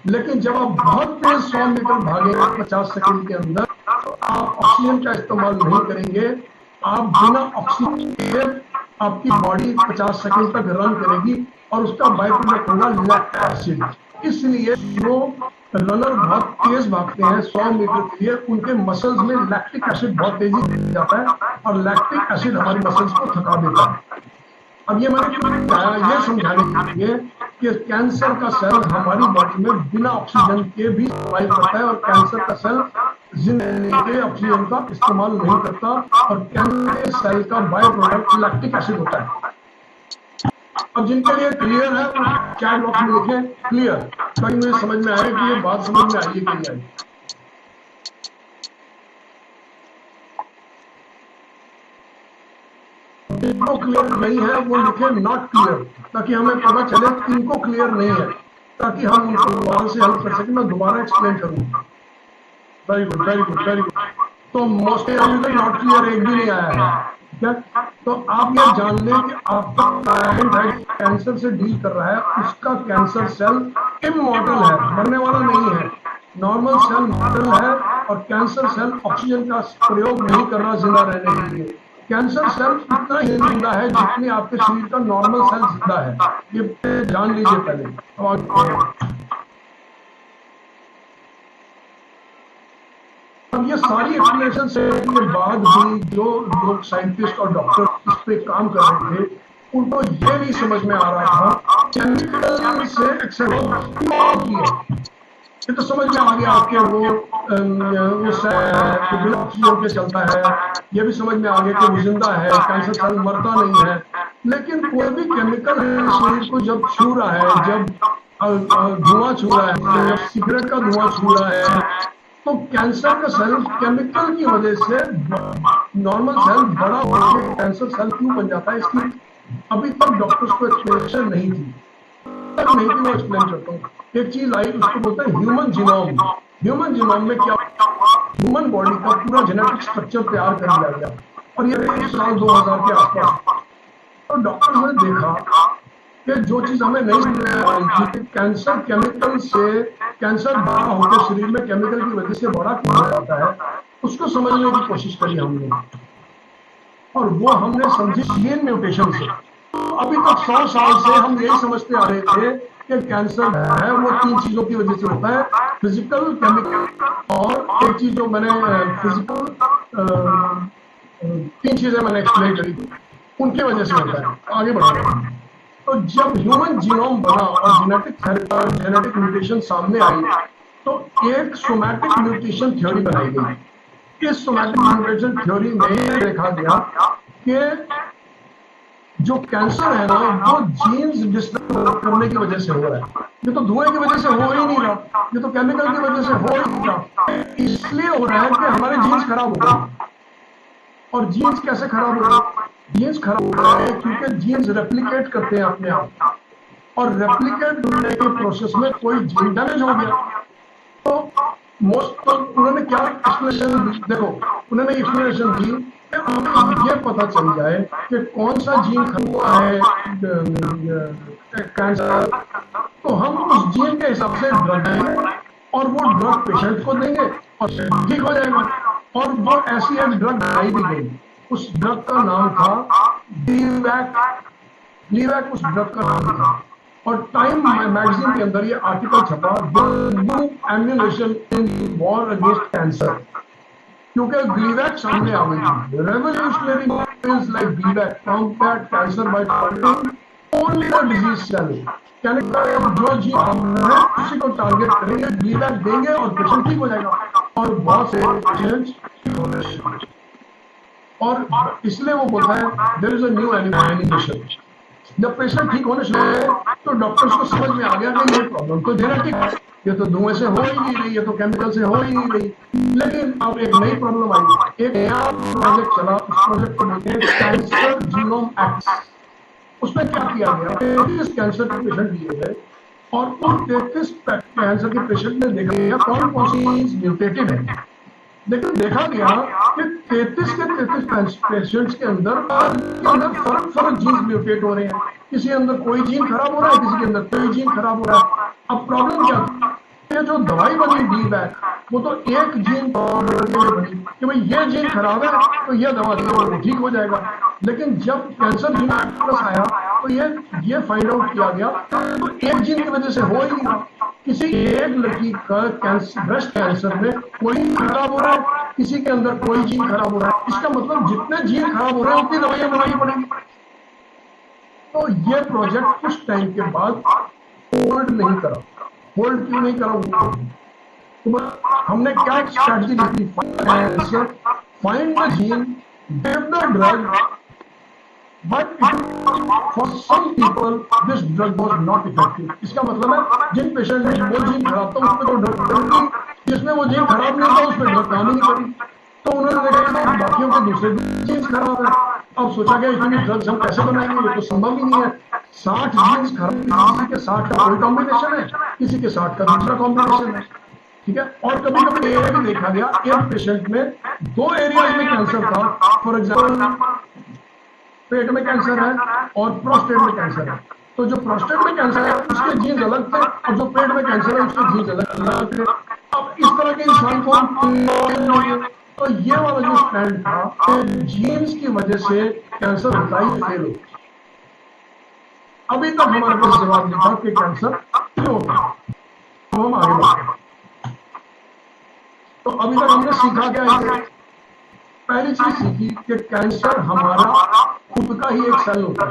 लेकिन जब आप बहुत तेज 100 मीटर भागेंगे 50 सेकंड के अंदर, तो आप ऑक्सीजन का इस्तेमाल नहीं करेंगे। आप बिना ऑक्सीजन के आपकी बॉडी 50 सेकंड तक रन करेगी और उसका बाय प्रोडक्ट होगा लैक्टिक एसिड। इसलिए जो रनर बहुत तेज भागते हैं 100 मीटर के लिए, उनके मसल्स में लैक्टिक एसिड बहुत तेजी से जाता है और लैक्टिक एसिड हमारी मसल्स को थका देता है। अब ये मैंने क्यों बताया, ये समझाने के लिए कि कैंसर का सेल हमारी बॉडी में बिना ऑक्सीजन के भी सर्वाइव करता है और कैंसर का सेल जिंदगी के ऑक्सीजन का इस्तेमाल नहीं करता और कैंसर सेल का बाय प्रोडक्ट लैक्टिक एसिड होता है। अब जिनके लिए क्लियर है वो चैट बॉक्स में लिखें क्लियर, ताकि मुझे समझ में आए कि ये बात समझ में आई है कि नहीं आई। जिनको क्लियर नहीं है वो लिखे नॉट क्लियर, ताकि हमें पता चले किनको क्लियर नहीं है, ताकि हम उनको दोबारा से हेल्प कर सकें। मैं दोबारा एक्सप्लेन करूंगा। Very good very good very good. तो मोस्टली अभी तक नॉट क्लियर एक भी नहीं आया है, ठीक है। तो आप ये जान लें कि आपका क्लाइंट है कैंसर से डील कर रहा है, उसका कैंसर सेल इमॉर्टल है, मरने वाला नहीं है। नॉर्मल सेल मॉर्टल है और कैंसर सेल ऑक्सीजन का प्रयोग नहीं कर रहा जिंदा रहने के लिए। कैंसर सेल उतना ही जिंदा है जितनी आपके शरीर का नॉर्मल सेल जिंदा है, ये जान लीजिए पहले। अब ये सारी एक्सप्लेनेशन से के बाद भी जो लोग साइंटिस्ट और डॉक्टर इस पे काम कर रहे थे, उनको ये नहीं समझ में आ रहा था केमिकल से ये तो समझ में आ गया आपके वो बिना ऑक्सीजन के चलता है, ये भी समझ में आ गया कि वो जिंदा है, कैंसर सेल मरता नहीं है। लेकिन कोई भी केमिकल शरीर को जब छू रहा है, जब धुआं छू रहा है, जब सिगरेट का धुआं छू रहा है, तो कैंसर का सेल केमिकल की वजह से नॉर्मल सेल बड़ा होकर कैंसर सेल क्यों बन जाता है, इसकी अभी तक डॉक्टर्स को एक्सप्लेनेशन नहीं थी। नहीं थी, मैं एक्सप्लेन करता हूँ। एक चीज आई, उसको बोलते हैं ह्यूमन जीनोम। ह्यूमन जीनोम में क्या, ह्यूमन बॉडी का पूरा जेनेटिक स्ट्रक्चर तैयार कर लिया गया और ये साल 2000 के आसपास। तो डॉक्टर्स ने देखा कि जो चीज हमें नहीं समझ में आ रही थी कि कैंसर केमिकल से, कैंसर बड़ा होकर शरीर में केमिकल की वजह से बड़ा क्यों हो जाता है, उसको समझने की कोशिश करी हमने और वो हमने समझी जीन म्यूटेशन से। अभी तक 100 साल से हम यही समझते आ रहे थे कि कैंसर है वो 3 चीजों की वजह से होता है, फिजिकल, केमिकल और एक चीज जो मैंने फिजिकल 3 चीजें मैंने एक्सप्लेन करी थी, उनकी वजह से होता है। आगे बढ़ा, तो जब ह्यूमन जीनोम बना और जेनेटिक म्यूटेशन सामने आई, तो एक सोमैटिक म्यूटेशन थ्योरी बनाई गई। इस सोमैटिक म्यूटेशन थ्योरी में देखा गया कि जो कैंसर है ना, वो जीन्स डिस्टर्ब करने की वजह से हो रहा है। ये तो धुएं की वजह से हो ही नहीं रहा, ये तो केमिकल की वजह से हो ही नहीं रहा, इसलिए हो रहा है कि हमारे जीन्स खराब हो गए। और जीन्स कैसे खराब हो रहे हैं? जीन्स खराब हो रहे हैं क्योंकि जीन्स रेप्लिकेट करते हैं अपने आप, और रेप्लिकेट होने के प्रोसेस में कोई जीन डैमेज हो गया। तो मोस्ट उन्होंने क्या एक्सप्लेनेशन दी, देखो उन्होंने एक्सप्लेनेशन दी कि हमें ये पता चल जाए कि कौन सा जीन खराब हुआ है कैंसर, तो हम उस जीन के हिसाब से ड्रग देंगे और वो ड्रग पेशेंट को देंगे और ठीक हो जाएगा। और वो ऐसी एक ड्रग बनाई भी गई, उस ड्रग का नाम था लीवैक उस ड्रग का नाम था। और टाइम मैगजीन के अंदर ये आर्टिकल छपा, new ammunition in war against cancer, क्योंकि ग्लीवैक सामने आ गई थी। Revolutionary pills like Gleevec combat cancer by targeting only the disease cell। यानी जो जीन है उसी को टारगेट करेंगे, ग्लीवैक देंगे और पेशेंट ठीक हो जाएगा। और बहुत से पेशेंट्स, और इसलिए वो बोलता है there is a new animation. जब पेशेंट ठीक होने शुरू हुए तो डॉक्टर्स को समझ में आ गया कि ये प्रॉब्लम तो जेनेटिक है, ये तो धुएं से हो ही नहीं रही, ये तो केमिकल से हो ही नहीं रही। लेकिन अब एक नई प्रॉब्लम आई, एक नया प्रोजेक्ट चला, उस प्रोजेक्ट को बोलते हैं कैंसर जीनोम एक्ट। उसमें क्या किया गया, 33 कैंसर के पेशेंट लिए गए और उन 33 कैंसर के पेशेंट में देखा गया कौन कौन सी म्यूटेटेड है। लेकिन देखा गया कि 33 के 33 पेशेंट्स के अंदर फर्क फर्क जीन म्यूटेट हो रहे हैं। किसी के अंदर कोई जीन खराब हो रहा है, किसी के अंदर कोई जीन खराब हो रहा है। अब प्रॉब्लम क्या थी, ये जो दवाई बनी डी बैक, वो तो एक जीन बनी कि भाई ये जीन खराब है तो ये दवा दी वो ठीक हो जाएगा। लेकिन जब कैंसर जीन प्लस आया तो ये फाइंड आउट किया गया तो एक जीन की वजह से हो ही नहीं रहा। किसी एक लड़की का कैंसर, ब्रेस्ट कैंसर में कोई खराब हो रहा है, किसी के अंदर कोई जीन खराब हो रहा है। इसका मतलब जितने जीन खराब हो रहे हैं उतनी दवाइयां बनानी पड़ेगी। तो ये प्रोजेक्ट कुछ टाइम के बाद होल्ड नहीं करा। होल्ड क्यों नहीं करा? तो हमने क्या स्ट्रेटजी ली थी, find the gene, give the drug, but for some people this drug was not effective. इसका मतलब है जिन पेशेंट में वो जीन खराब था उसमें तो ड्रग थी, जिसमें वो जीन खराब नहीं था उसमें ड्रग काम ही नहीं करी। तो उन्होंने देखा कि बाकियों के दूसरे जीन्स खराब है। अब सोचा गया इतनी ड्रग्स हम कैसे बनाएंगे, ये तो संभव ही नहीं है। 60 जीन्स खराब, किसी के 60 का कोई कॉम्बिनेशन है, किसी के 60 का दूसरा कॉम्बिनेशन है, ठीक है। और कभी कभी ये भी देखा गया एक पेशेंट में 2 एरियाज में कैंसर था। फॉर एग्जाम्पल पेट में कैंसर है और प्रोस्टेट में कैंसर है। तो जो प्रोस्टेट में कैंसर है उसके जीन्स अलग थे और जो पेट में कैंसर है उसके जीन्स अलग थे। अब इस तरह के इंसान को तो ये वाला जो स्टैंड था जीन्स की वजह से कैंसर होता ही फेल हो। अभी तक हमारे पास जवाब नहीं था कि कैंसर क्यों होता है। तो हम आगे बढ़ते। तो अभी तक हमने सीखा क्या है? पहली चीज सीखी कि कैंसर हमारा खुद का ही एक सेल होता है,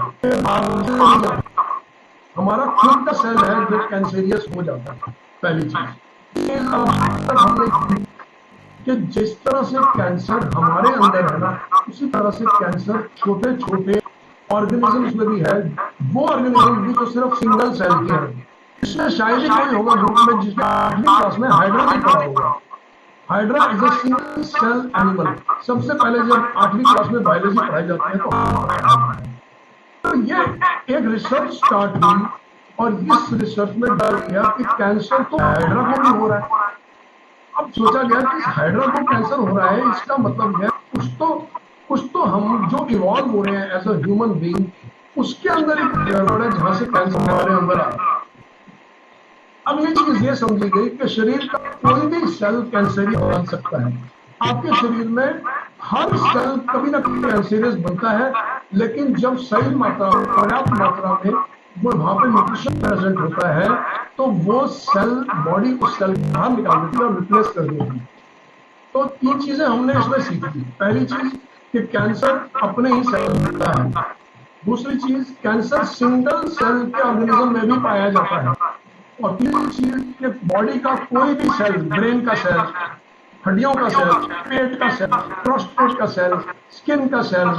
हमारा खुद का सेल है जो कैंसरियस हो जाता है। पहली चीज हमने कि जिस तरह से कैंसर हमारे अंदर है ना, उसी तरह से कैंसर छोटे छोटे ऑर्गेनिजम्स में भी है। वो ऑर्गेनिज्म भी तो सिर्फ सिंगल सेल के हैं। इसमें शायद ही कोई होगा ग्रुप में जिसने 8वीं क्लास में हाइड्रा नहीं पढ़ा होगा। Hydra is a single cell animal. सबसे पहले जब 8वीं क्लास में बायोलॉजी पढ़ाई जाती है तो ये एक रिसर्च स्टार्ट हुई और इस रिसर्च में डाल गया कि कैंसर तो हाइड्रा को भी हो रहा है। अब सोचा गया कि हाइड्रा को कैंसर हो रहा है, इसका मतलब है कुछ तो हम जो इवॉल्व हो रहे हैं एज अ ह्यूमन बीइंग, उसके अंदर एक गड़बड़ है जहां से कैंसर हमारे अंदर आ रहा है। अगली चीज ये समझी गई कि शरीर का कोई भी सेल कैंसरियस बन सकता है। आपके शरीर में हर सेल कभी ना कभी कैंसरियस बनता है, लेकिन जब सही मात्रा, पर्याप्त मात्रा में वो वहां पे न्यूट्रिशन प्रेजेंट होता है तो वो सेल बॉडी उस सेल को बाहर निकाल देती है और रिप्लेस कर देती है। तो 3 चीजें हमने इसमें सीखी। पहली चीज कि कैंसर अपने ही सेल होता है। दूसरी चीज, कैंसर सिंगल सेल के ऑर्गेनिज्म में भी पाया जाता है। और तीसरी चीज कि बॉडी का कोई भी सेल, ब्रेन का सेल, हड्डियों का सेल, पेट का सेल, प्रोस्टेट का सेल, स्किन का सेल,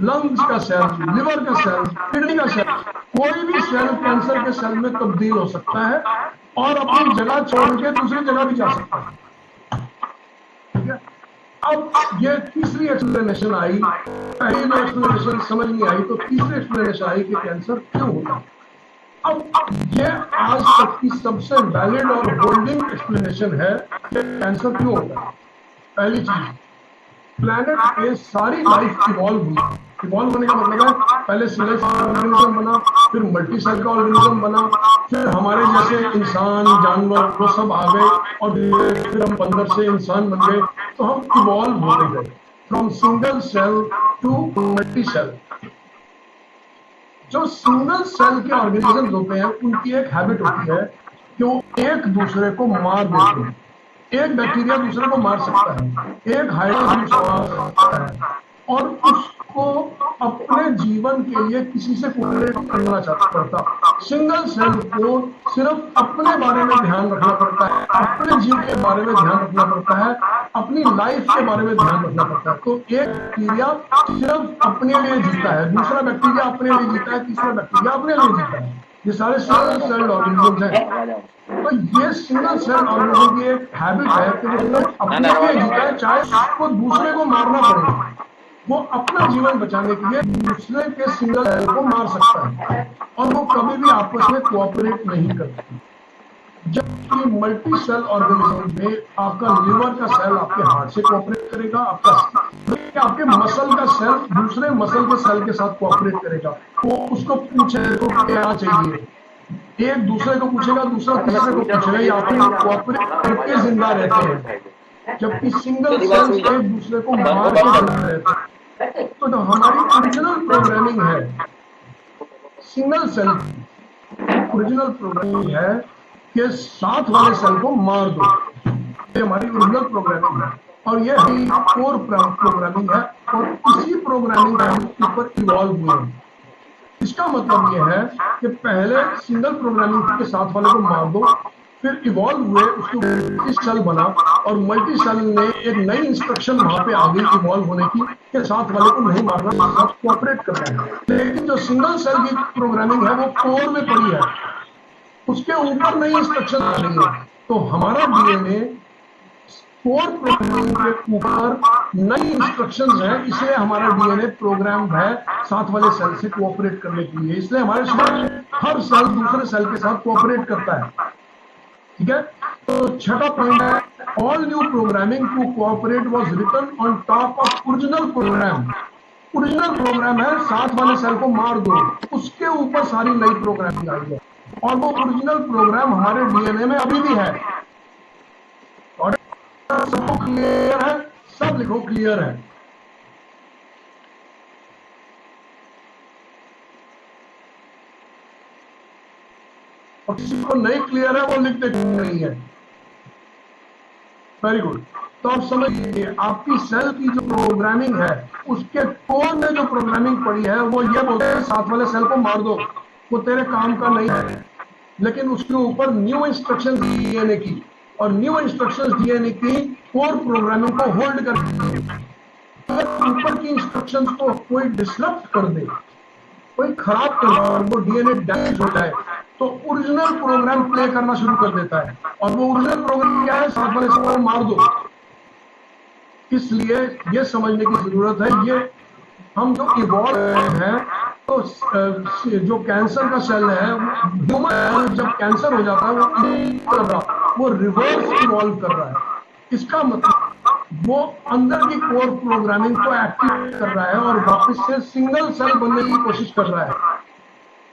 लंग्स का सेल, लिवर का सेल, किडनी का सेल, कोई भी सेल कैंसर के सेल में तब्दील हो सकता है और अपनी जगह छोड़ के दूसरी जगह भी जा सकता है, ठीक है। अब ये तीसरी एक्सप्लेनेशन आई। पहली दो एक्सप्लेनेशन समझ नहीं आई तो तीसरी एक्सप्लेनेशन आई कि कैंसर क्यों होता है। अब ये आज तक की सबसे वैलिड और होल्डिंग एक्सप्लेनेशन है कि कैंसर क्यों होता है। पहली चीज, प्लैनेट पे सारी लाइफ इवॉल्व हुई। इवॉल्व होने का मतलब है पहले सिंगल सेल ऑर्गेनिज्म बना, फिर मल्टी सेल का ऑर्गेनिज्म बना, फिर हमारे जैसे इंसान, जानवर वो सब आ गए और फिर हम बंदर से इंसान बन गए। तो हम इवॉल्व होते गए from single cell to multi cell. जो सिंगल सेल के ऑर्गेनिजम्स होते हैं उनकी एक हैबिट होती है कि वो एक दूसरे को मार देते हैं। एक बैक्टीरिया दूसरे को मार सकता है, एक हाइड्रा मार सकता है, और को अपने जीवन के लिए किसी से कोऑपरेट करना पड़ता। सिंगल सेल को सिर्फ अपने बारे में ध्यान रखना पड़ता है, अपने जीवन के बारे में ध्यान रखना पड़ता है, अपनी लाइफ के बारे में ध्यान रखना पड़ता है। तो एक बैक्टीरिया सिर्फ अपने लिए जीता है, दूसरा बैक्टीरिया अपने लिए जीता है, तीसरा बैक्टीरिया अपने लिए जीता है। ये सारे सिंगल सेल ऑर्गेनिजम्स हैं। तो ये सिंगल सेल ऑर्गेनिज्म की एक हैबिट है कि वो सिर्फ अपने लिए जीता है, चाहे उसको दूसरे को मारना पड़े, वो अपना जीवन बचाने के लिए दूसरे के सिंगल सेल को मार सकता है और वो कभी भी आपस में कोऑपरेट नहीं करते। जबकि मल्टी सेल ऑर्गेनिज्म में आपका लिवर का सेल आपके हार्ट से कोऑपरेट करेगा, आपके मसल का सेल दूसरे मसल के सेल के साथ कोऑपरेट करेगा। वो उसको पूछेगा क्या चाहिए, एक दूसरे को पूछेगा, दूसरा तीसरे को पूछेगा, या फिर कोऑपरेट करके जिंदा रहते हैं। जबकि सिंगल सेल एक दूसरे को मार के जिंदा रहते हैं। तो जो हमारी ओरिजिनल प्रोग्रामिंग है सिंगल सेल ओरिजिनल प्रोग्रामिंग है कि साथ वाले सेल को मार दो, ये हमारी ओरिजिनल प्रोग्रामिंग है और ये कोर प्रोग्रामिंग है और इसी प्रोग्रामिंग के ऊपर इवॉल्व हुए हैं। इसका मतलब यह है कि पहले सिंगल प्रोग्रामिंग के साथ वाले को मार दो, फिर इवॉल्व हुए, उसको मल्टी सेल बना और मल्टी सेल ने एक नई इंस्ट्रक्शन वहां पे आ गई इवॉल्व होने की कि साथ वाले को नहीं मारना, साथ कोऑपरेट करना है। लेकिन जो सिंगल सेल की प्रोग्रामिंग है वो कोर में पड़ी है, उसके ऊपर नई इंस्ट्रक्शन आ रही है। तो हमारा डीएनए कोर प्रोग्रामिंग के ऊपर नई इंस्ट्रक्शंस है, इसलिए हमारा डीएनए प्रोग्राम है साथ वाले सेल से कोऑपरेट करने के लिए। इसलिए हमारे शरीर हर सेल दूसरे सेल के साथ कोऑपरेट करता है। ठीक है, तो छठा पॉइंट है all new programming to cooperate was written on top of original program. Original program है साथ वाले सेल को मार दो, उसके ऊपर सारी नई प्रोग्रामिंग आई है और वो ओरिजिनल प्रोग्राम हमारे डीएनए में अभी भी है। और सबको क्लियर है? सब लिखो क्लियर है। और किसी को नहीं क्लियर है वो लिखते नहीं है। Very good. तो आप समझिए आपकी सेल की जो प्रोग्रामिंग है उसके कोर में जो प्रोग्रामिंग पड़ी है वो ये बोलते हैं साथ वाले सेल को मार दो, वो तेरे काम का नहीं है। लेकिन उसके ऊपर न्यू इंस्ट्रक्शंस डीएनए की और न्यू इंस्ट्रक्शंस डीएनए की कोर प्रोग्रामिंग को होल्ड कर, अगर ऊपर की इंस्ट्रक्शंस को कोई डिसरप्ट कर दे, कोई खराब कर दे और वो डीएनए डैमेज हो जाए तो ओरिजिनल प्रोग्राम प्ले करना शुरू कर देता है। और वो ओरिजिनल प्रोग्राम क्या है? साथ वाले सेल को मार दो। इसलिए ये समझने की जरूरत है, ये हम जो इवॉल्व हैं तो जो कैंसर का सेल है ह्यूमन जब कैंसर हो जाता है वो रिवर्स इवॉल्व कर रहा है। इसका मतलब वो अंदर की कोर प्रोग्रामिंग को एक्टिवेट कर रहा है और वापस से सिंगल सेल बनने की कोशिश कर रहा है।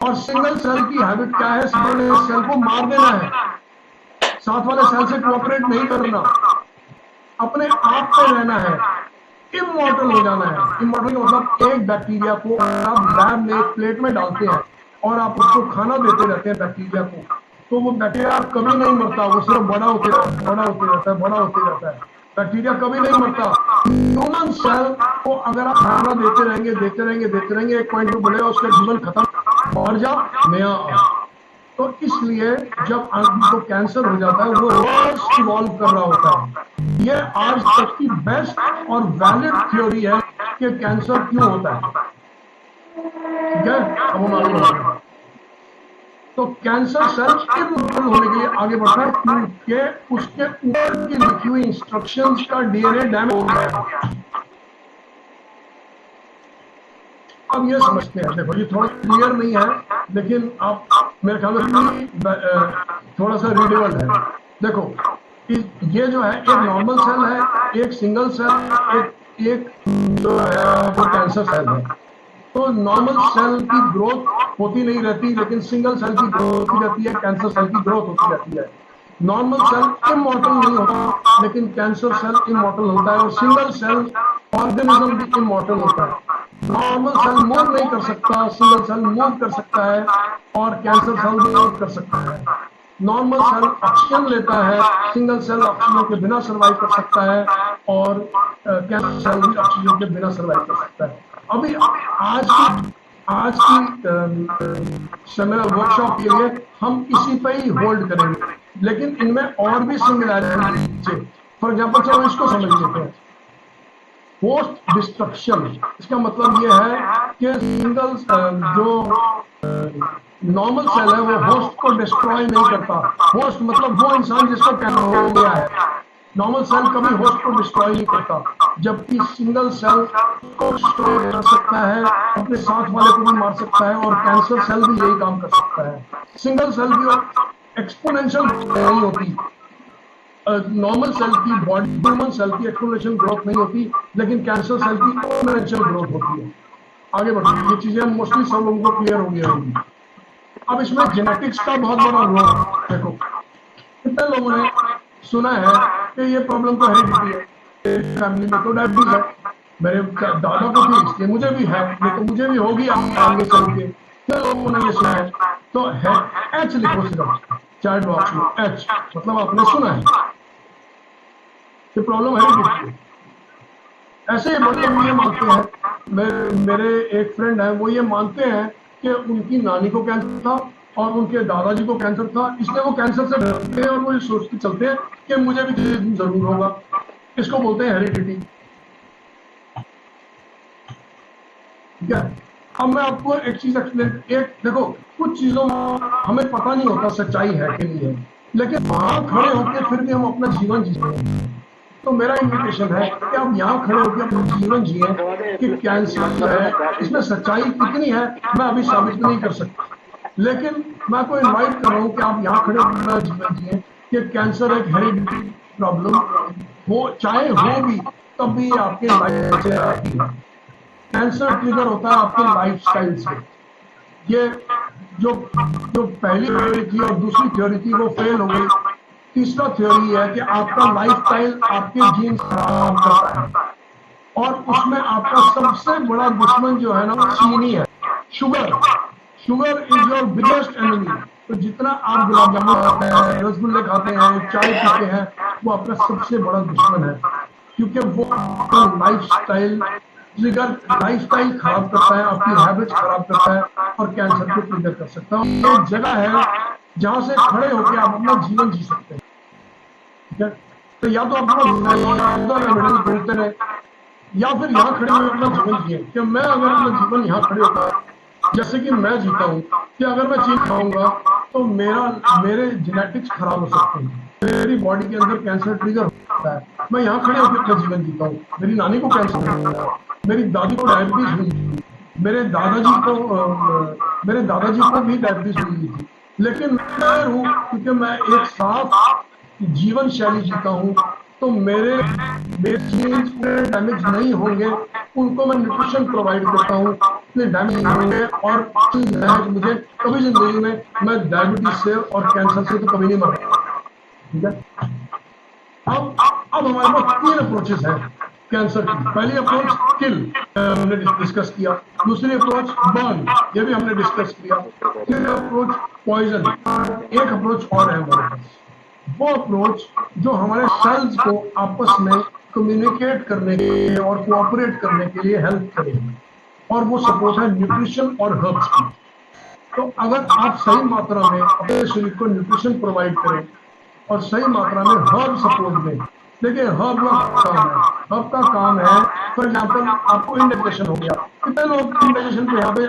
और सिंगल सेल की हैबिट क्या है? सेल को मार देना है, साथ वाले सेल से कोऑपरेट नहीं करना, अपने आप पे रहना है, इमॉर्टल हो जाना है। इमॉर्टल का मतलब एक बैक्टीरिया को आप लैब में एक प्लेट में डालते हैं और आप उसको खाना देते रहते हैं बैक्टीरिया को, तो वो बैक्टीरिया कभी नहीं मरता, वो सिर्फ बड़ा होते रहता है। बैक्टीरिया कभी नहीं मरता। ह्यूमन सेल को अगर आप खाना देते रहेंगे एक पॉइंट पे बोलेगा उसका जीवन खत्म, मर जा नया आ। तो इसलिए जब आदमी को कैंसर हो जाता है वो रिवर्स इवॉल्व कर रहा होता है। ये आज तक की बेस्ट और वैलिड थ्योरी है कि कैंसर क्यों होता है। ठीक है, अब हम आगे बढ़ते हैं। तो कैंसर सेल इमॉर्टल होने के लिए आगे बढ़ता है क्योंकि उसके ऊपर की लिखी हुई इंस्ट्रक्शंस का डीएनए डैमेज हो गया है। अब ये समझते हैं, देखो ये थोड़ा क्लियर नहीं है लेकिन आप मेरे ख्याल में थोड़ा सा रीडेबल है। देखो ये जो है एक नॉर्मल सेल है, एक सिंगल सेल, एक जो है वो कैंसर सेल है। तो नॉर्मल सेल की ग्रोथ होती नहीं रहती लेकिन सिंगल सेल की ग्रोथ होती रहती है, कैंसर सेल की ग्रोथ होती रहती है। नॉर्मल सेल इमॉर्टल नहीं होता लेकिन कैंसर सेल इमॉर्टल होता है और सिंगल सेल ऑर्गेनिज्म भी इमॉर्टल होता है। नॉर्मल सेल मूव नहीं कर सकता, सिंगल सेल मूव कर सकता है और कैंसर सेल मूव कर सकता है। नॉर्मल सेल ऑक्सीजन लेता है, सिंगल सेल ऑक्सीजन के बिना सर्वाइव कर सकता है और कैंसर सेल भी ऑक्सीजन के बिना सर्वाइव कर सकता है। अभी आज की सेमिनार वर्कशॉप के लिए हम इसी पे ही होल्ड करेंगे, लेकिन इनमें और भी सिमिलैरिटी। फॉर एग्जांपल चलो इसको समझ लेते हैं। होस्ट डिस्ट्रक्शन, इसका मतलब यह है कि सिंगल जो नॉर्मल सेल है वो होस्ट को डिस्ट्रॉय नहीं करता। होस्ट मतलब वो इंसान जिसको कैंसर हो गया है। नॉर्मल सेल कभी होस्ट को डिस्ट्रॉय नहीं करता, जबकि सिंगल सेल को डिस्ट्रॉय कर सकता है, अपने साथ वाले को भी मार सकता है, और कैंसर सेल भी यही काम कर सकता है। सिंगल सेल की एक्सपोनेंशियल नहीं होती, नॉर्मल सेल की बॉडी, ह्यूमन सेल की एक्सपोनेंशियल ग्रोथ नहीं होती, लेकिन कैंसर सेल की एक्सपोनेंशियल ग्रोथ होती है। आगे बढ़ते, ये चीजें मोस्टली सब लोगों को क्लियर हो गई होंगी। अब इसमें जेनेटिक्स का बहुत बड़ा रोल है। देखो कितने लोगों ने सुना है कि ये प्रॉब्लम तो हेरिडिटी है, फैमिली में तो डायबिटीज है, मेरे दादा को थी इसलिए मुझे भी है, लेकिन मुझे भी होगी आगे चल के। कितने लोगों ने ये सुना है? तो है एच लिखो सिर्फ चैट बॉक्स में, एच मतलब आपने सुना है कि प्रॉब्लम हेरिडिटी है। ऐसे बड़े लोग ये मानते हैं, मेरे एक फ्रेंड है, वो ये मानते हैं कि उनकी नानी को कैंसर था और उनके दादाजी को कैंसर था, इसलिए वो कैंसर से डरते हैं और वो ये सोचते चलते हैं कि मुझे भी किसी दिन जरूर होगा। इसको बोलते हैं हेरिडिटी। ठीक है, अब मैं आपको एक चीज एक्सप्लेन, एक देखो कुछ चीजों में हमें पता नहीं होता सच्चाई है कि नहीं है, लेकिन वहां खड़े होकर फिर भी हम अपना जीवन जी रहे हैं। तो मेरा इन्विटेशन है कि आप यहाँ खड़े होकर अपना जीवन जिए कि कैंसर है, इसमें सच्चाई कितनी है मैं अभी साबित नहीं कर सकता, लेकिन मैं आपको इनवाइट कर रहा हूँ कि आप यहाँ खड़े होकर अपना जीवन जिए कि कैंसर एक हेरिडिटी प्रॉब्लम हो, चाहे हो भी तब भी आपके लाइफ से आती है। कैंसर ट्रिगर होता है आपके लाइफस्टाइल से। ये जो जो पहली थ्योरी थी और दूसरी थ्योरी थी वो फेल हो गई। तीसरा थ्योरी है कि आपका लाइफस्टाइल आपके जीन खराब करता है, और उसमें आपका सबसे बड़ा दुश्मन जो है ना वो चीनी है, sugar. Sugar is your biggest enemy. तो जितना आप गुलाब जामुन खाते हैं, रसगुल्ले खाते हैं, चाय पीते हैं, वो आपका सबसे बड़ा दुश्मन है, क्योंकि वो आपका लाइफस्टाइल लाइफस्टाइल खराब करता है, आपकी हैबिट्स खराब करता है और कैंसर को ट्रिगर कर सकता है। ये एक जगह है जहां से खड़े होकर आप अपना जीवन जी सकते हैं। ठीक है, तो या तो आप एविडेंस ढूंढते रहे, या फिर यहाँ खड़े हुए अपना जीवन जिए कि मैं अगर अपना जीवन यहाँ खड़े होता जैसे कि मैं जीता हूँ कि अगर मैं चीज खाऊंगा तो मेरे जेनेटिक्स खराब हो सकते हैं, मेरी बॉडी के अंदर कैंसर ट्रिगर होता है। मैं यहाँ खड़े होकर अपना जीवन जीता हूँ। मेरी नानी को कैंसर हुआ, मेरी दादी को डायबिटीज हुई, मेरे दादाजी को भी डायबिटीज हुई थी, लेकिन मैं हूँ क्योंकि मैं एक साफ जीवन शैली जीता हूँ, तो मेरे जीन्स डैमेज नहीं होंगे, उनको मैं न्यूट्रिशन प्रोवाइड करता हूँ, डैमेज नहीं होंगे, और मुझे कभी जिंदगी में मैं डायबिटीज से और कैंसर से तो कभी नहीं मरा। ठीक है, अब हमारे पास तीन अप्रोचेस हैं कैंसर की। पहली अप्रोच किल, हमने डिस्कस किया। दूसरी अप्रोच बर्न, ये भी हमने डिस्कस किया। तीसरी अप्रोच पॉइजन। एक अप्रोच और है हमारे पास, वो अप्रोच जो हमारे सेल्स को आपस में कम्युनिकेट करने के लिए और कोऑपरेट करने के लिए हेल्प करेगी, और वो सपोर्ट है न्यूट्रिशन और हर्ब्स की। तो अगर आप सही मात्रा में अपने शरीर को न्यूट्रिशन प्रोवाइड करें और सही मात्रा में हर्ब सपोर्ट दें। देखिए हर्ब का काम है, हर्ब का काम है, फॉर एग्जाम्पल आपको इंडाइजेशन हो गया, कितने लोग इंडाइजेशन पे यहाँ पे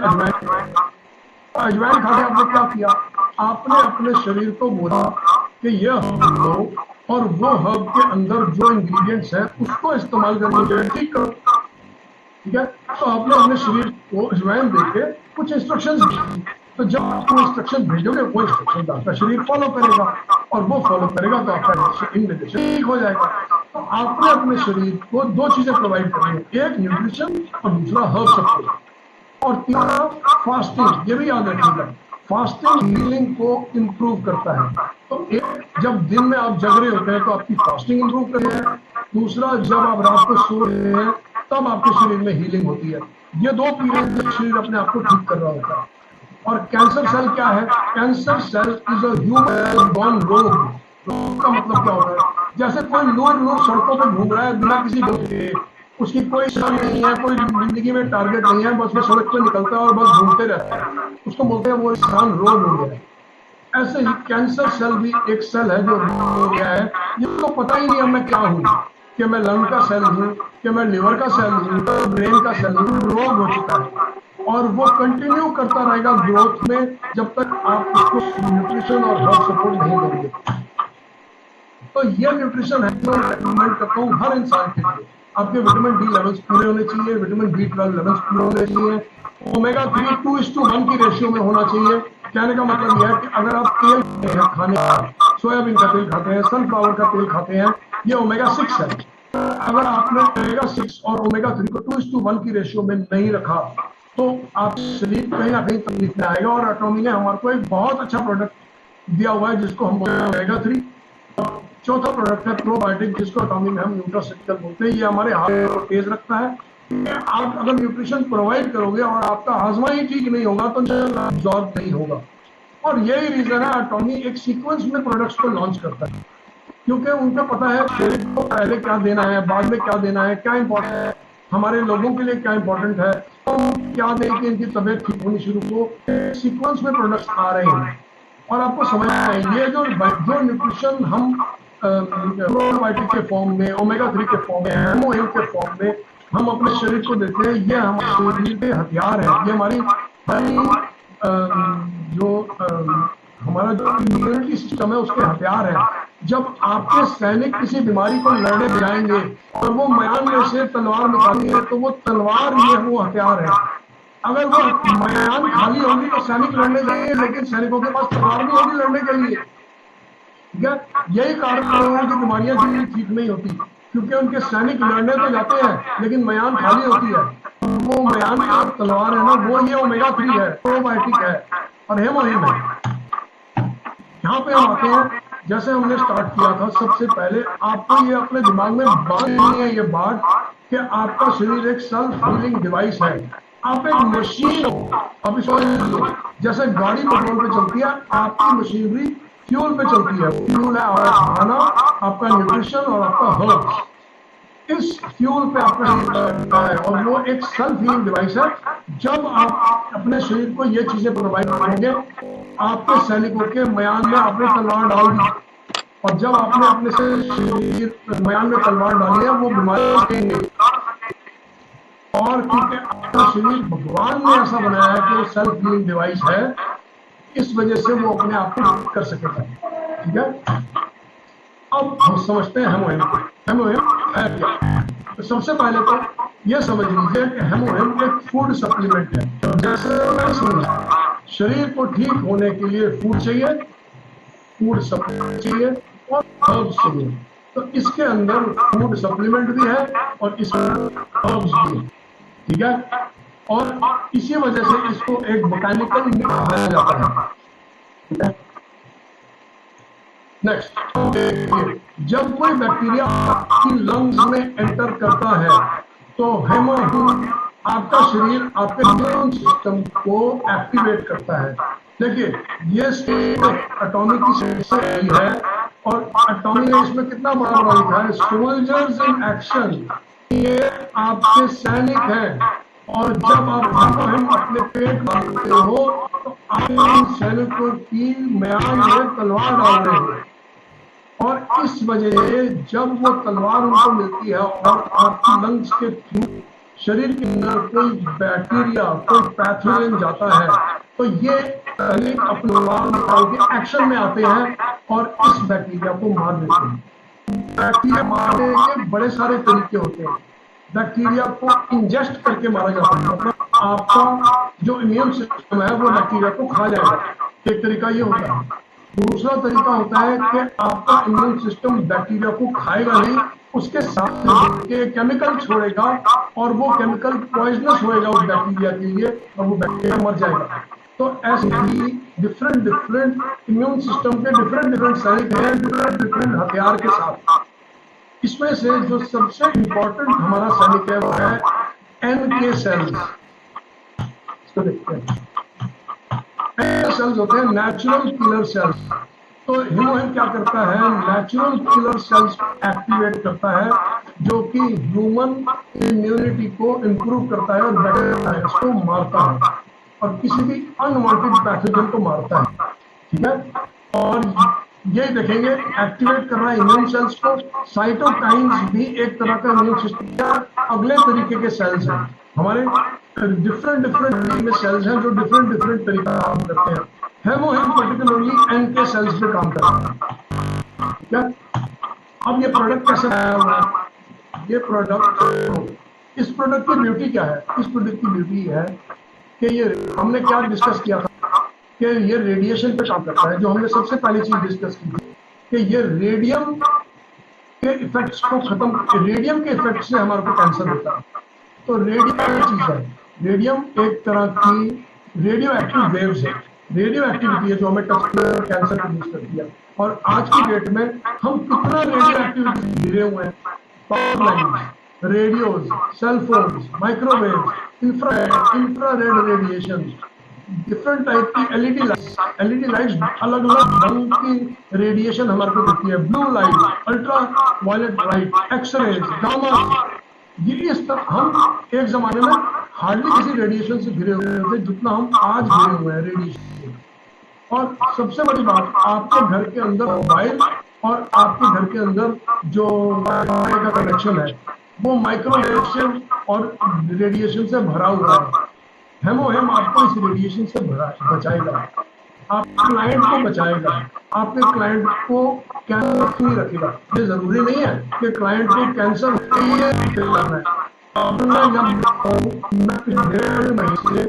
अजवाइन खा के आपने क्या किया? आपने अपने शरीर को बोला कि यह हर्ब लो, और वो हर्ब के अंदर जो इंग्रेडिएंट्स है उसको इस्तेमाल करके ठीक करो। ठीक है, तो आपने अपने शरीर को अजवाइन देके कुछ इंस्ट्रक्शंस दी, तो जब आप इंस्ट्रक्शन भेजोगे वो इंस्ट्रक्शन आपका शरीर फॉलो करेगा, और वो फॉलो करेगा तो आपका इंडाइजेशन ठीक हो जाएगा। तो आपने अपने शरीर को दो चीजें प्रोवाइड करनी है, एक न्यूट्रिशन और दूसरा हर्ब सपोर्ट, और तीसरा फास्टिंग। ये भी याद रखिएगा, फास्टिंग हीलिंग को इंप्रूव करता है। तो एक, जब दिन में आप जग रहे होते हैं तो आपकी फास्टिंग इंप्रूव करती है, दूसरा जब आप रात को सो रहे हैं तब आपके शरीर में हीलिंग होती है। ये दो पीरियड में शरीर अपने आप को ठीक कर रहा होता है। और कैंसर सेल क्या है? Cancer cell is a human born रोग। रोग का मतलब क्या होता है? जैसे कोई लोग सड़कों पर घूम रहा है बिना किसी उसकी कोई इच्छा नहीं है, कोई जिंदगी में टारगेट नहीं है, बस वो सड़क पे निकलता है और बस घूमते रहता है, उसको बोलते हैं वो इंसान रोग हो गया है। ऐसे ही कैंसर सेल भी एक सेल है जो हो गया है, जिसको पता ही नहीं अब मैं क्या हूँ, कि मैं लंग का सेल हूँ, कि मैं लिवर का सेल हूँ, ब्रेन का सेल हूँ, रोग हो चुका है। और वो कंटिन्यू करता रहेगा ग्रोथ में जब तक आप उसको न्यूट्रिशन और हेल्थ सपोर्ट नहीं दोगे। तो ये न्यूट्रिशन है मैं रिकमेंड करता हूँ हर इंसान के लिए। आपके विटामिन डी लेवल्स पूरे होने चाहिए, विटामिन B12 लेवल्स पूरे होने चाहिए, ओमेगा 3 2:1 की रेशियो में होना चाहिए। कहने का मतलब यह है कि अगर आप तेल खाने का, सोयाबीन का तेल खाते हैं, सनफ्लावर का तेल खाते हैं, ये ओमेगा 6 है। अगर आपने ओमेगा 6 और ओमेगा 3 को 2:1 की रेशियो में नहीं रखा तो आप शरीर कहीं ना कहीं तकलीफ में आएगा। और एटॉमी ने हमारे को एक बहुत अच्छा प्रोडक्ट दिया हुआ है जिसको हम बोलते हैं ओमेगा 3। चौथा प्रोडक्ट है प्रोबायोटिक, जिसको एटॉमी में हम न्यूट्रास्यूटिकल बोलते हैं। ये हमारे हार्ट को तेज रखता है। आप अगर न्यूट्रिशन प्रोवाइड करोगे और आपका हाजमा ही ठीक नहीं होगा तो एब्जॉर्ब नहीं होगा। और यही रीजन है एटॉमी एक सीक्वेंस में प्रोडक्ट्स को लॉन्च करता है, क्योंकि उनको पता है शरीर को पहले क्या देना है, बाद में क्या देना है, क्या इंपॉर्टेंट है, हमारे लोगों के लिए क्या इंपॉर्टेंट है, तो क्या दें कि इनकी तबीयत ठीक होनी शुरू हो। सीक्वेंस में प्रोडक्ट्स आ रहे हैं और आपको समझना है ये जो न्यूट्रिशन हम प्रोबायोटिक के फॉर्म में, ओमेगा 3 के फॉर्म में, एमओएम के फॉर्म में हम अपने शरीर को देते हैं, ये हमारे शरीर के हथियार है। ये हमारी जो हमारा जो इम्यूनिटी सिस्टम है उसके हथियार है। जब आपके सैनिक किसी बीमारी को लड़ने जाएंगे और वो मैदान में से तलवार निकालेंगे तो वो तलवार ये वो हथियार है। अगर वो मैदान खाली होगी तो सैनिक लड़ने जाएंगे, लेकिन सैनिकों के पास तलवार नहीं होगी लड़ने के लिए। ठीक है, यही कारण है कि बीमारियां जल्दी ठीक नहीं होती, क्योंकि उनके सैनिक लड़ने तो जाते हैं लेकिन मैदान खाली होती है। वो मैदान की जो तलवार है ना, वो ये ओमेगा 3 है, प्रोबायोटिक है और हेमोहिम है। यहाँ पे हम आते हैं, जैसे हमने स्टार्ट किया था, सबसे पहले आपको ये अपने दिमाग में बांधनी है ये बात कि आपका शरीर एक सेल्फ हीलिंग डिवाइस है। आप एक मशीन हो। आप इसको जैसे गाड़ी पेट्रोल पे चलती है, आपकी मशीनरी फ्यूल पे चलती है। फ्यूल है आपका खाना, आपका न्यूट्रिशन और आपका हर्ब्स। इस फ्यूल पे आपका शरीर चलता है और वो एक सेल्फ हीलिंग डिवाइस है। जब आप अपने शरीर को ये चीजें प्रोवाइड करोगे, आपके सैनिकों के म्यान में आपने तलवार डाल दी, और जब आपने अपने शरीर म्यान में तलवार डाली है वो बीमारी देंगे। और क्योंकि आपका शरीर भगवान ने ऐसा बनाया है कि वो सेल्फ हीलिंग डिवाइस है, इस वजह से वो अपने आप को कर सकेगा। ठीक है, अब हम समझते हैं हेमोहिम है क्या। तो सबसे पहले तो ये समझ लीजिए कि हेमोहिम एक फूड सप्लीमेंट है। जैसे मैं समझा, शरीर को ठीक होने के लिए फूड चाहिए, फूड सप्लीमेंट चाहिए और हर्ब्स चाहिए। तो इसके अंदर फूड सप्लीमेंट भी है और इसमें हर्ब्स भी है। ठीक है, और इसी वजह से इसको एक बोटानिकल मिक्स कहा जाता है। ठीक है, नेक्स्ट देखिए, जब कोई बैक्टीरिया आपकी लंग्स में एंटर करता है तो हेमोहिम आपका शरीर, आपके इम्यून सिस्टम को एक्टिवेट करता है। देखिए, ये एटॉमिक की से आई है और एटॉमिक ने इसमें कितना बड़ा लिखा है, सोल्जर्स इन एक्शन। ये आपके सैनिक हैं और जब आप हेमोहिम अपने पेट डालते हो तो आप इन सैनिकों की म्यान में तलवार डाल रहे हो। और इस वजह से जब वो तलवार उनको मिलती है और आपकी लंग्स के थ्रू शरीर के अंदर कोई बैक्टीरिया, कोई पैथोजन जाता है, तो ये सैनिक अपनी तलवार निकाल के एक्शन में आते हैं और इस बैक्टीरिया को मार देते हैं। बैक्टीरिया मारने के बड़े सारे तरीके होते हैं। बैक्टीरिया को इंजेस्ट करके मारा जाता है, मतलब आपका जो इम्यून सिस्टम है वो बैक्टीरिया को खा जाएगा। एक तरीका ये होता है। दूसरा तरीका होता है कि आपका इम्यून सिस्टम बैक्टीरिया को खाएगा नहीं, उसके साथ के केमिकल छोड़ेगा और वो केमिकल पॉइजनस होएगा उस बैक्टीरिया के लिए और वो बैक्टीरिया मर जाएगा। तो ऐसे ही डिफरेंट इम्यून सिस्टम के डिफरेंट सैनिक हैं, डिफरेंट हथियार के साथ। इसमें से जो सबसे इंपॉर्टेंट हमारा सैनिक है वो है NK सेल्स। इसको देखते हैं, सेल्स होते हैं नेचुरल किलर सेल्स। तो हेमोहिम क्या करता है, नेचुरल किलर सेल्स एक्टिवेट करता है जो कि ह्यूमन इम्यूनिटी को इम्प्रूव करता है और बैक्टीरिया को मारता है और किसी भी अनवांटेड पैथोजन को मारता है, ठीक है। और ये देखेंगे एक्टिवेट कर रहा है इम्यून सेल्स को। साइटोकाइन्स भी एक तरह का इम्यून सिस्टम अगले तरीके के सेल्स हैं हमारे, डिफरेंट डिफरेंट में सेल्स हैं जो डिफरेंट डिफरेंट तरीके का काम करते हैं। हेमोहिम पर्टिकुलरली एनके सेल्स पे काम करता है, ठीक है। अब ये प्रोडक्ट कैसे बनाया हुआ है? ये प्रोडक्ट, इस प्रोडक्ट की ब्यूटी क्या है? इस प्रोडक्ट की ब्यूटी है कि ये हमने क्या डिस्कस किया था कि ये रेडिएशन पे काम करता है। जो हमने सबसे पहली चीज डिस्कस की थी कि ये रेडियम के इफेक्ट्स को खत्म, रेडियम के इफेक्ट से हमारे को कैंसर होता है। तो रेडियम क्या चीज है? रेडियम एक तरह की रेडियो एक्टिव वेव्स है, रेडियो एक्टिविटी है जो हमें कैंसर प्रोड्यूस करती है। और आज की डेट में हम कितना रेडियो एक्टिविटी घिरे हुए हैं, power lines, radios, cell phones, microwave, infrared radiation, different type की एलईडी लाइट्स अलग अलग रंग की रेडिएशन हमारे को देती है, blue light, ultra violet light, X-rays, gamma. ये इस तरह हम एक जमाने में हार्डली किसी रेडिएशन से घिरे हुए थे जितना हम आज घिरे हुए हैं रेडिएशन से। और सबसे बड़ी बात, आपके घर के अंदर मोबाइल और आपके घर के अंदर जो वाईफाई का कनेक्शन है वो माइक्रोवेव और रेडिएशन से भरा हुआ है। हेमोहेम आपको इस रेडिएशन से बचाएगा, आपके क्लाइंट को बचाएगा, आपके क्लाइंट को कैंसर फ्री रखेगा। ये जरूरी नहीं है कि क्लाइंट को कैंसर मैं डेढ़ महीने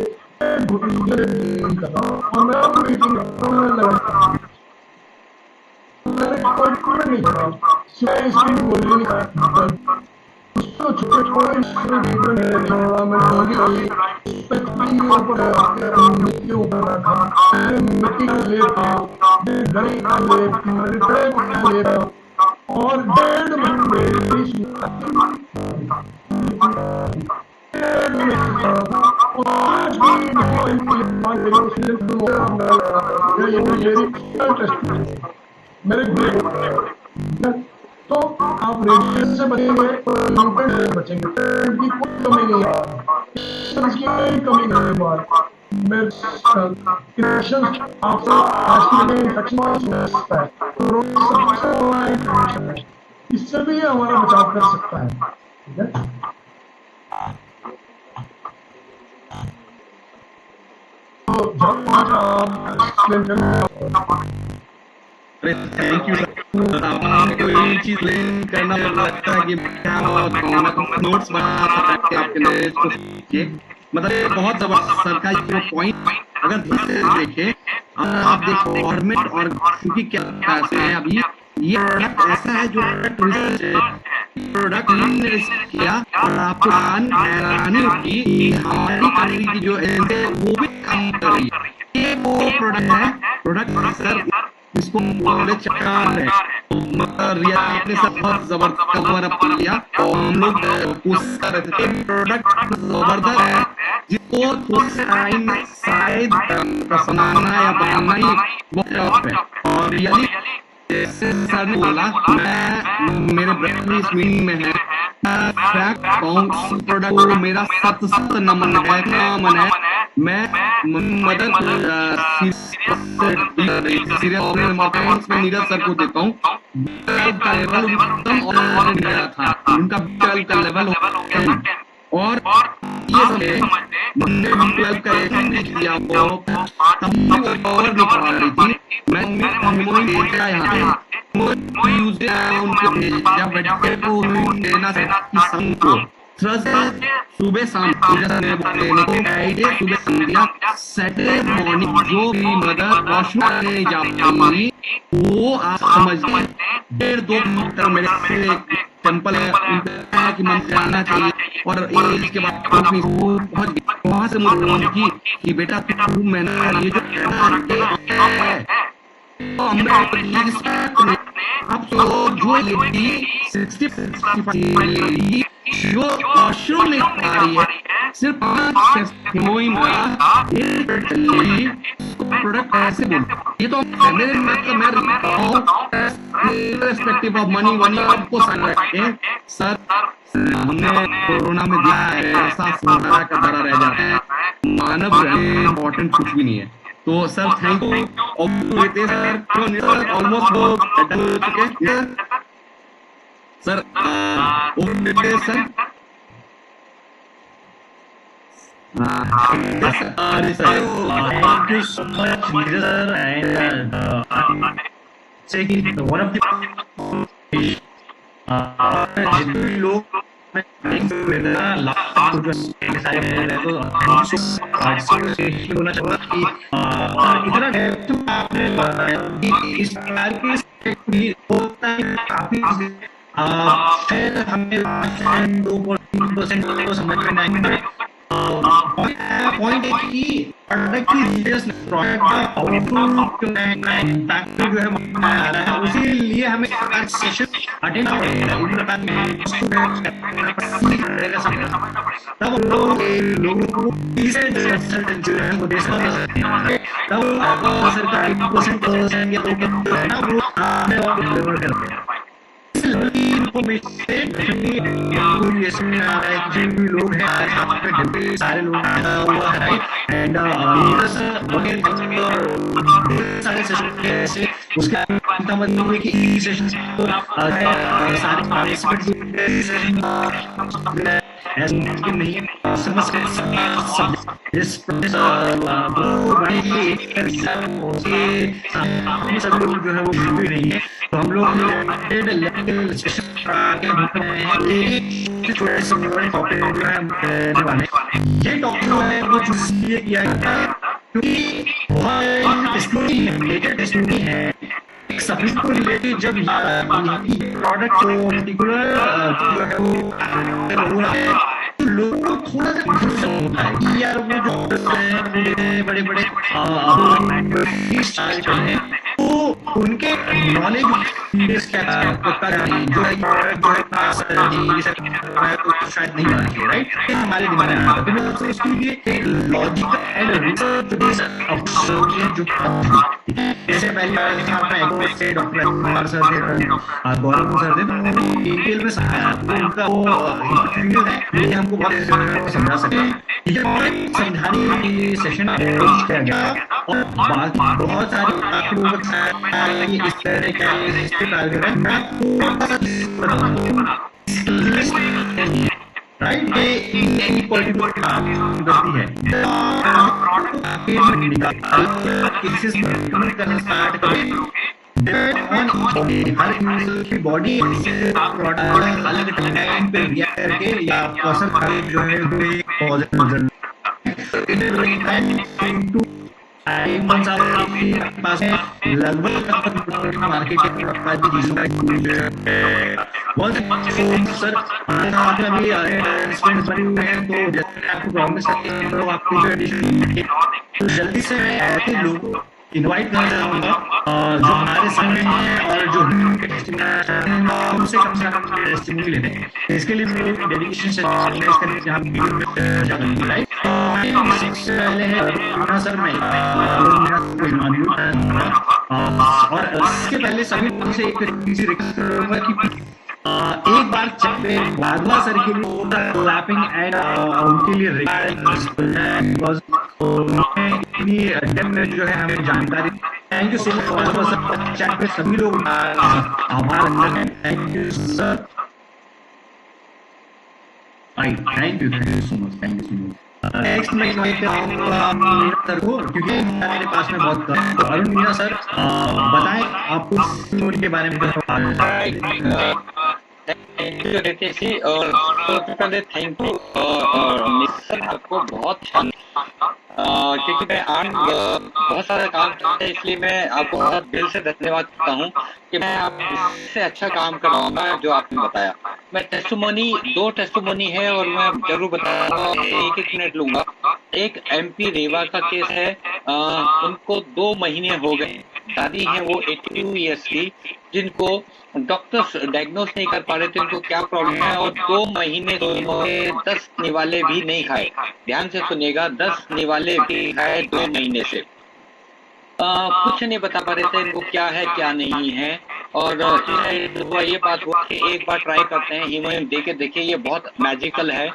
उसको छोटे छोटे मिट्टी ऊपर रखा, मिट्टी का लेप गरी का लेप और 1.5 महीने मेरे तो आप रेडिएशन से बचेंगे तो लिमिटेड बचेंगे, की कोई कमी नहीं है, कोई कमी नहीं है। मैं इन्फेक्शन आपसे आज की इन्फेक्शन हो सकता है, इससे भी हमारा बचाव कर सकता है, ठीक है। तो जब थैंक यू सर। आपको एक चीज लर्न करना लगता है कि क्या नोट्स बना सकते हैं आपके नॉलेज को सीखिए, मतलब बहुत जबरदस्त सर का ये पॉइंट अगर ध्यान से देखें। आप देखो गवर्नमेंट और क्योंकि क्या है अभी ये प्रोडक्ट ऐसा है जो प्रोडक्ट किया और आपको हैरानी होगी कि हमारी कंट्री की जो है वो भी काम कर रही है। ये वो प्रोडक्ट सर इसको बोले चकार है, रिया आपने सब बहुत जबरदस्त वर्क किया और हम लोग कोशिश कर रहे थे प्रोडक्ट जबरदस्त है जिसको थोड़ा सा टाइम शायद बनाना या बनाना ही बहुत है। और रियली जैसे सर ने बोला, मैं मेरे ब्रदर इस मीटिंग में है, प्रोडक्ट को मेरा सत नमन है, मैं मदद सीरियस में नीरज सर को देता हूँ। का लेवल था, उनका का लेवल और ये हमने 12 का एग्जाम दिया वो तब वो और नहीं पढ़ा रही थी। मैं यहाँ उनको भेजा बैठे को देना संघ को सुबह शाम सुबह संध्या सैटरडे मॉर्निंग जो भी मदर वॉशरूम नहीं जा पाएंगी वो आप समझ 1.5-2 किलोमीटर मेरे से टेम्पल है कि मंदिर आना चाहिए। और इसके बाद वहां से मुझे कि बेटा मैंने ये जो अब तो जो लेडी 60-65 जो वॉशरूम नहीं आ रही है सिर्फ प्रोडक्ट ऐसे बोलो, ये तो मेरे मतलब मैं रिस्पेक्टिव ऑफ मनी आपको साथ रखे सर, हमने कोरोना में दिया है ऐसा सारा का धरा रह जाता है, मानव इम्पोर्टेंट कुछ भी नहीं है। तो sir thank you sir, almost वो डन हो चुके हैं sir, sir Thank you so much, Neeraj, and say one of the जितने लोग होना चाहता कि इतना आपने इस प्रकार की काफी शायद हमें 2% तो समझ में नहीं पॉइंट है कि प्रोडक्ट की सीरियसनेस, प्रोडक्ट का आउटपुट इम्पैक्ट जो है आ रहा है, उसी लिए हमें सेशन अटेंड तब लोगों को जो है वो देश तब सरकारी परसेंट या इंफॉर्मेशन लोग हैं, सारे लोग एंड सारे सेशन ऐसे उसके मतलब है कि सेशन सारे नहीं समझ सब लोग जो है वो भी नहीं है, तो हम लोग छोटे से टॉपिक जो है ये टॉपिक है वो इसलिए किया गया है क्योंकि बहुत है एक सप्लीमेंट को रिलेटेड जब प्रोडक्ट को पर्टिकुलर जो है वो तो लोगों को थोड़ा सा कंफ्यूजन होता है कि यार वो जो बड़े बड़े तो उनके नॉलेज शायद नहीं आती, राइट, हमारे दिमाग में आता है, तो उसके लिए लॉजिकल एंड रिसर्च जैसे पहले डॉक्टर कुमार सर थे, गौरव सर थे, डिटेल में उनका वो फील्ड है, ये हमको बहुत समझा सकते हैं, समझाने की सेशन किया गया और बहुत सारे इस तरह राइट हर की बॉडी अलग टाइम पे रिएक्ट करके या पसंद जो है लगभग मार्केट सर अभी तो आपको प्रॉमिस आपको जल्दी से ऐसे लोग इनवाइट करना चाहूँगा जो हमारे सामने हैं और जो उनसे कम से कम टेस्टिमनी लेते हैं, इसके लिए डेडिकेशन से पहले है सर मैं और इसके पहले सभी से एक रिक्वेस्ट करूंगा कि एक बार बादवा सर के लिए क्लैपिंग एंड उनके लिए जो है हमें जानकारी, thank you so much chat पे सभी लोग आभार, thank you sir, thank you so much, thank you so much. Next मैं सर को क्योंकि मेरे पास में बहुत कम, तो अरुण मीना सर बताएं आपको के बारे में थैंक यू रितेश जी, और सबसे पहले थैंक यू सर आपको बहुत क्योंकि मैं आज बहुत सारा काम करता है, इसलिए मैं आपको बहुत दिल से धन्यवाद करता हूँ कि मैं आपसे अच्छा काम कराऊंगा जो आपने बताया। मैं टेस्टिमोनी 2 टेस्टिमोनी है और मैं जरूर बताऊंगा, 1-1 मिनट लूंगा। एक MP रेवा का केस है, उनको 2 महीने हो गए, दादी है वो 82 ईयर्स की, जिनको डॉक्टर्स डायग्नोस नहीं कर पा रहे थे उनको क्या प्रॉब्लम है, और 2 महीने उन्होंने 10 निवाले भी नहीं खाए। ध्यान से सुनिएगा, 10 निवाले भी खाए 2 महीने से। कुछ नहीं बता पा रहे थे इनको क्या है क्या नहीं है। और ये बात हुआ कि एक बार ट्राई करते हैं हीमोहिम दे के देखिए, ये बहुत मैजिकल है।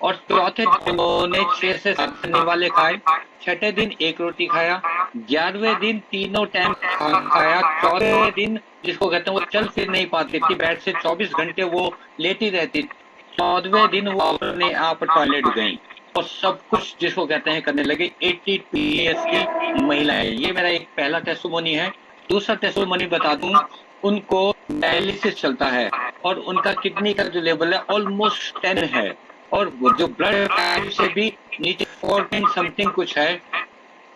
और चौथे दिन उन्होंने 6 से 7 करने वाले खाए, छठे दिन 1 रोटी खाया, 11वें दिन तीनों टाइम खाया, 14वें दिन जिसको कहते हैं वो चल फिर नहीं पाती थी, बेड से 24 घंटे वो लेटी रहती, 14वें दिन वो अपने आप टॉयलेट गई और सब कुछ जिसको कहते हैं करने लगे। 82 ईयर्स की महिला है। ये मेरा एक पहला टेस्टिमोनी है। दूसरा टेस्टिमोनी बता दूं, उनको डायलिसिस चलता है और उनका किडनी का जो लेवल है ऑलमोस्ट 10 है और वो जो ब्लड से भी नीचे 14 समथिंग कुछ है।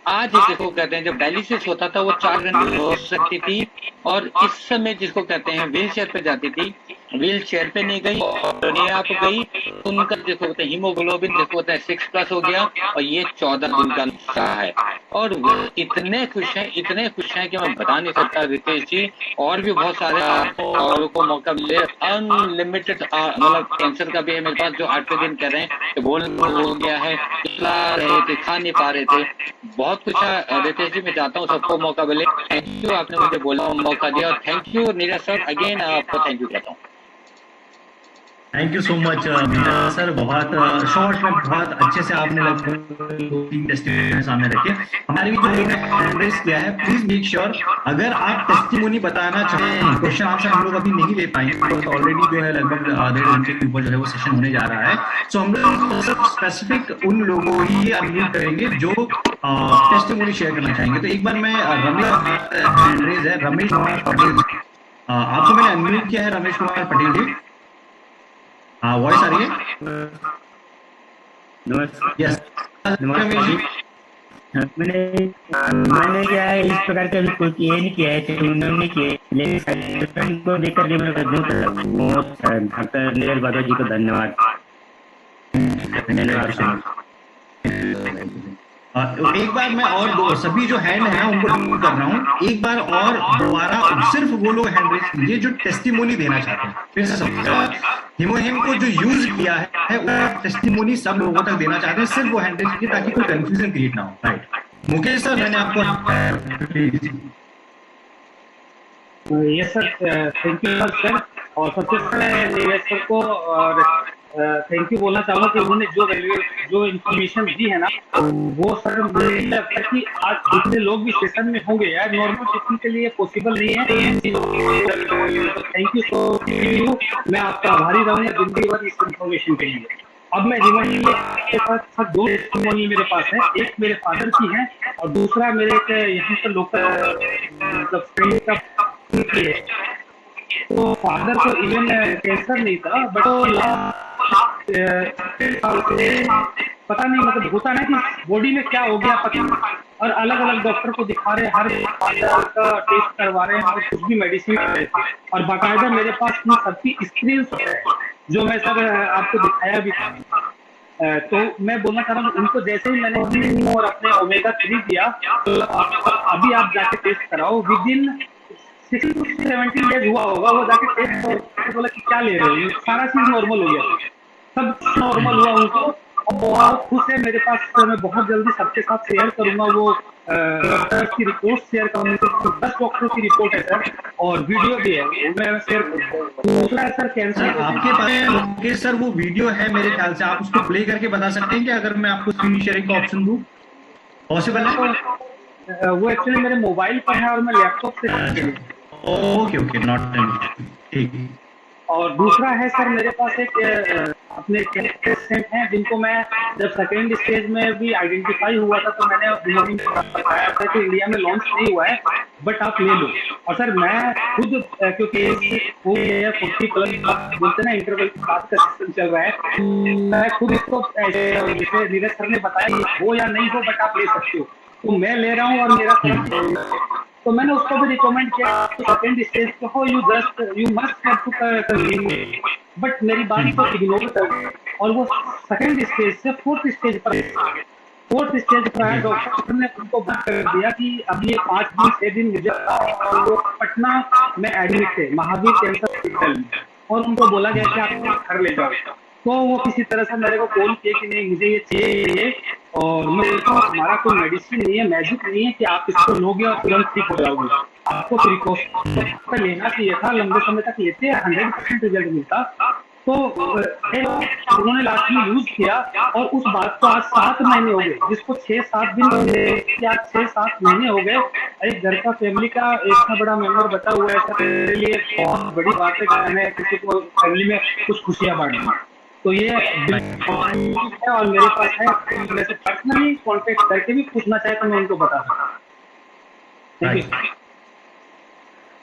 आज जिसको कहते हैं जब डायलिसिस होता था वो 4 घंटे हो सकती थी और इस समय जिसको कहते हैं व्हील चेयर पे जाती थी, व्हील चेयर पे नहीं गई और नहीं आप गई, उनका जिसको कहते हैं हीमोग्लोबिन जिसको कहते हैं 6+ हो गया और ये 14 दिन का नुस्खा है। और वो इतने खुश हैं कि मैं बता नहीं सकता रितेश जी। और भी बहुत सारे और को मौका मिले, अनलिमिटेड मतलब कैंसर का भी है मेरे पास जो 8वें दिन कह रहे हैं कि बोल हो गया है, खिला रहे थे, खा नहीं पा रहे थे, बहुत कुछ है। रितेश जी मैं चाहता हूँ सबको मौका मिले। थैंक यू, आपने मुझे बोला मौका दिया और thank you Neeraj sir, again आपको थैंक यू कहता हूँ। Thank you so much sir. बहुत शॉर्ट में बहुत अच्छे से आपने लगभग 2-3 टेस्टिमोनी सामने रखे। हमारे भी जो लोगों ने रेस किया है, प्लीज मेक श्योर अगर आप टेस्टिमोनी बताना चाहें, क्वेश्चन आंसर हम लोग अभी नहीं ले पाएंगे, तो ऑलरेडी जो है लगभग 1.5 घंटे के ऊपर जो है वो सेशन होने जा रहा है। सो हम लोग सब स्पेसिफिक उन लोगों को ही अनम्यूट करेंगे जो टेस्टिमोनी शेयर करना चाहेंगे। तो एक बार मैं रमेश कुमार पटेल, आपको मैंने अनम्यूट किया है। रमेश कुमार पटेल जी, हाँ वॉइस आ रही है? यस मैंने क्या है इस प्रकार का भी कोई ये नहीं किया है, उन्होंने किया, लेकिन को देख करके मैं डॉक्टर नीरज बाबा जी को धन्यवाद। एक बार मैं और सभी जो हैंड है उनको रिमूव कर रहा हूँ, एक बार और दोबारा सिर्फ वो लोग हैंड रेज कीजिए जो टेस्टिमोनी देना चाहते हैं। फिर से हीमोहिम को जो यूज किया है वो टेस्टिमोनी सब लोगों तक देना चाहते हैं, सिर्फ वो हैंड रेज कीजिए ताकि कोई कंफ्यूजन क्रिएट ना हो। राइट मुकेश सर, मैंने आपको yes sir, thank you sir. और सबसे पहले नीरज सर को और थैंक यू बोलना चाहूंगा कि उन्होंने जो इन्फॉर्मेशन दी है ना, वो सर मुझे लगता है कि आज जितने लोग भी सेशन में होंगे यार, नॉर्मल सेशन के लिए पॉसिबल नहीं है। थैंक यू सो मच, मैं आपका आभारी रहूंगा जिंदगी भर इस इन्फॉर्मेशन के लिए। अब मैं हीमोहिम के साथ 2 टेस्टिमोनी मेरे पास है, एक मेरे फादर की है और दूसरा मेरे यहाँ पर लोकल मतलब फ्रेंड का है। तो फादर को इवन कैंसर नहीं था, बट पता नहीं मतलब होता ना कि बॉडी में क्या हो गया पता नहीं, और अलग अलग डॉक्टर को दिखा रहे, हर का टेस्ट करवा रहे हैं और कुछ भी मेडिसिन कर रहे थे। और बाकायदा मेरे पास इन सबकी स्क्रीन है जो मैं सब आपको दिखाया भी था। तो मैं बोलना चाह रहा हूँ उनको जैसे ही मैंने और अपने ओमेगा 3 दिया, तो अभी आप जाके टेस्ट कराओ, विदिन 16 to 17 डेज हुआ होगा, वो जाके टेस्ट और बोला कि क्या ले रहे हो, सारा चीज नॉर्मल हो गया, सब नॉर्मल हुआ उनको और बहुत खुश है मेरे पास। तो मैं बहुत जल्दी सबके साथ शेयर करूंगा, वो डॉक्टर की रिपोर्ट शेयर करूंगा। 10 डॉक्टरों की रिपोर्ट है सर और वीडियो भी है, मैं शेयर करूंगा। दूसरा है सर कैंसर, आपके पास सर वो वीडियो है मेरे ख्याल से, आप उसको प्ले करके बता सकते हैं कि अगर मैं आपको स्क्रीन शेयरिंग का ऑप्शन दूं, पॉसिबल है? वो एक्चुअली मेरे मोबाइल पर है और मैं लैपटॉप से। ओके नॉट ठीक। और दूसरा है सर मेरे पास एक अपने पेशेंट हैं जिनको मैं जब सेकेंड स्टेज में भी आइडेंटिफाई हुआ था तो मैंने बताया था कि इंडिया में लॉन्च नहीं हुआ है, बट आप ले लो। और सर मैं खुद क्योंकि हो गया 40+ बोलते ना इंटरवल के बाद का सिस्टम चल रहा है, मैं खुद इसको जैसे नीरज सर ने बताया हो या नहीं हो बट आप ले सकते हो, तो मैं ले रहा हूँ और मेरा तो मैंने उसको भी रिकमेंड किया सेकंड स्टेज पे हो, you must have to continue, but मेरी बात को इग्नोर कर और वो सेकंड स्टेज से फोर्थ स्टेज पर आया। डॉक्टर ने उनको बात कर दिया कि अब ये 5 दिन 6 दिन और वो पटना में एडमिट थे महावीर कैंसर हॉस्पिटल में, और उनको बोला गया कि आप घर ले जाओ। तो वो किसी तरह से मेरे को कॉल किए कि नहीं मुझे ये चाहिए, और मैं देखता हूँ हमारा कोई मेडिसिन नहीं है, मैजिक नहीं है कि आप इसको लोगे और तुरंत ठीक हो जाओगे। आपको प्रिकॉशन लेना चाहिए था, लंबे समय तक लेते 100% रिजल्ट मिलता। तो फिर उन्होंने लास्ट में यूज किया और उस बात को आज 7 महीने हो गए, जिसको 6-7 दिन या 6-7 महीने हो गए। एक घर का फैमिली का इतना बड़ा मेंबर बचा हुआ है सर, मेरे लिए बहुत बड़ी बात है कि मैंने किसी को फैमिली में कुछ खुशियां बांटी। तो ये बिल्कुल है और मेरे पास है, वैसे पर्सनली कांटेक्ट करके भी पूछना चाहे तो मैं उनको बता सकता हूँ। Thank you.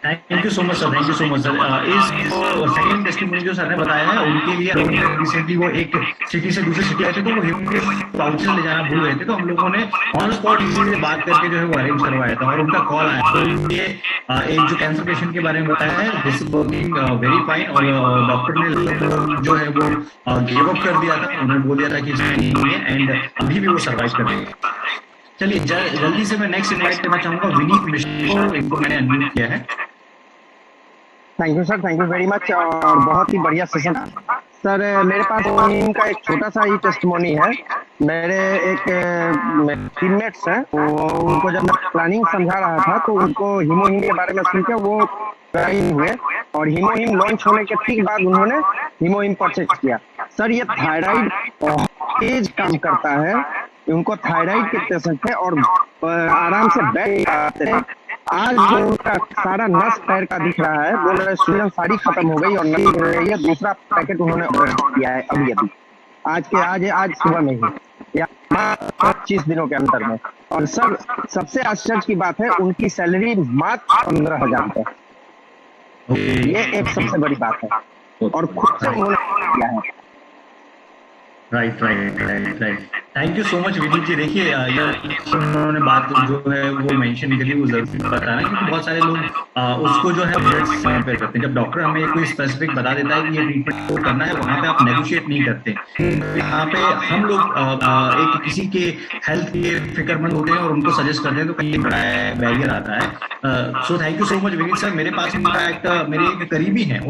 Thank you so much sir, thank you so much sir. इस सेकंड टेस्टिमोनी जो सर ने बताया है उनके लिए रिसेंटली वो एक सिटी से दूसरी सिटी आए थे, तो वो वाउचर ले जाना भूल गए थे, तो हम लोगों ने ऑन स्पॉट किसी से बात करके जो है वो अरेंज करवाया था और उनका कॉल आया। तो ये एक जो कैंसर पेशेंट के बारे में बताया है, this is working very fine, और डॉक्टर ने जो है वो गिव अप कर दिया था, उन्होंने बोल दिया था कि नहीं है, एंड अभी भी वो सर्वाइव कर रहे हैं। चलिए जल्दी से मैं नेक्स्ट इनवाइट करना चाहूंगा विनीत मिश्रा को, इनको मैंने अनम्यूट किया है। Thank you sir, thank you very much, और बहुत ही बढ़िया सेशन सर। मेरे पास इनका एक छोटा सा ही टेस्टिमोनी है। मेरे एक टीममेट्स हैं, उनको जब मैं प्लानिंग समझा रहा था तो उनको हीमोहिम के बारे में सुनकर वो ज्वाइन हुए और हीमोहिम लॉन्च होने के ठीक बाद उन्होंने हीमोहिम परचेज किया। सर ये थायराइड तेज काम करता है, उनको थायराइड के पेशेंट थे और आराम से बैठ आते थे। आज जो उनका सारा नस पैर का दिख रहा है, बोल रहे सूजन सारी खत्म हो गई और नस हो रही है। दूसरा पैकेट उन्होंने ऑर्डर किया है अभी आज सुबह में ही, या 25 दिनों के अंदर में। और सर सबसे आश्चर्य की बात है, उनकी सैलरी मात्र 15,000 रुपए, ये एक सबसे बड़ी बात है और खुद से उन्होंने किया है। Right. Thank you so much Vineet ji. देखिए उन्होंने बात जो है वो मेंशन करी, वो जरूरी बताना, क्योंकि बहुत सारे लोग उसको जो है करते हैं। जब डॉक्टर हमें कोई स्पेसिफिक बता देता है कि ये ट्रीटमेंट करना है, वहाँ पे आप नेगोशिएट नहीं करते। यहाँ पे हम लोग एक किसी के हेल्थ के फिक्रमंद होते हैं और उनको सजेस्ट करते हैं, तो कहीं बड़ा बैरियर आता है। So thank you so much Vineet sir. मेरे पास इनफैक्ट मेरे एक करीबी हैं,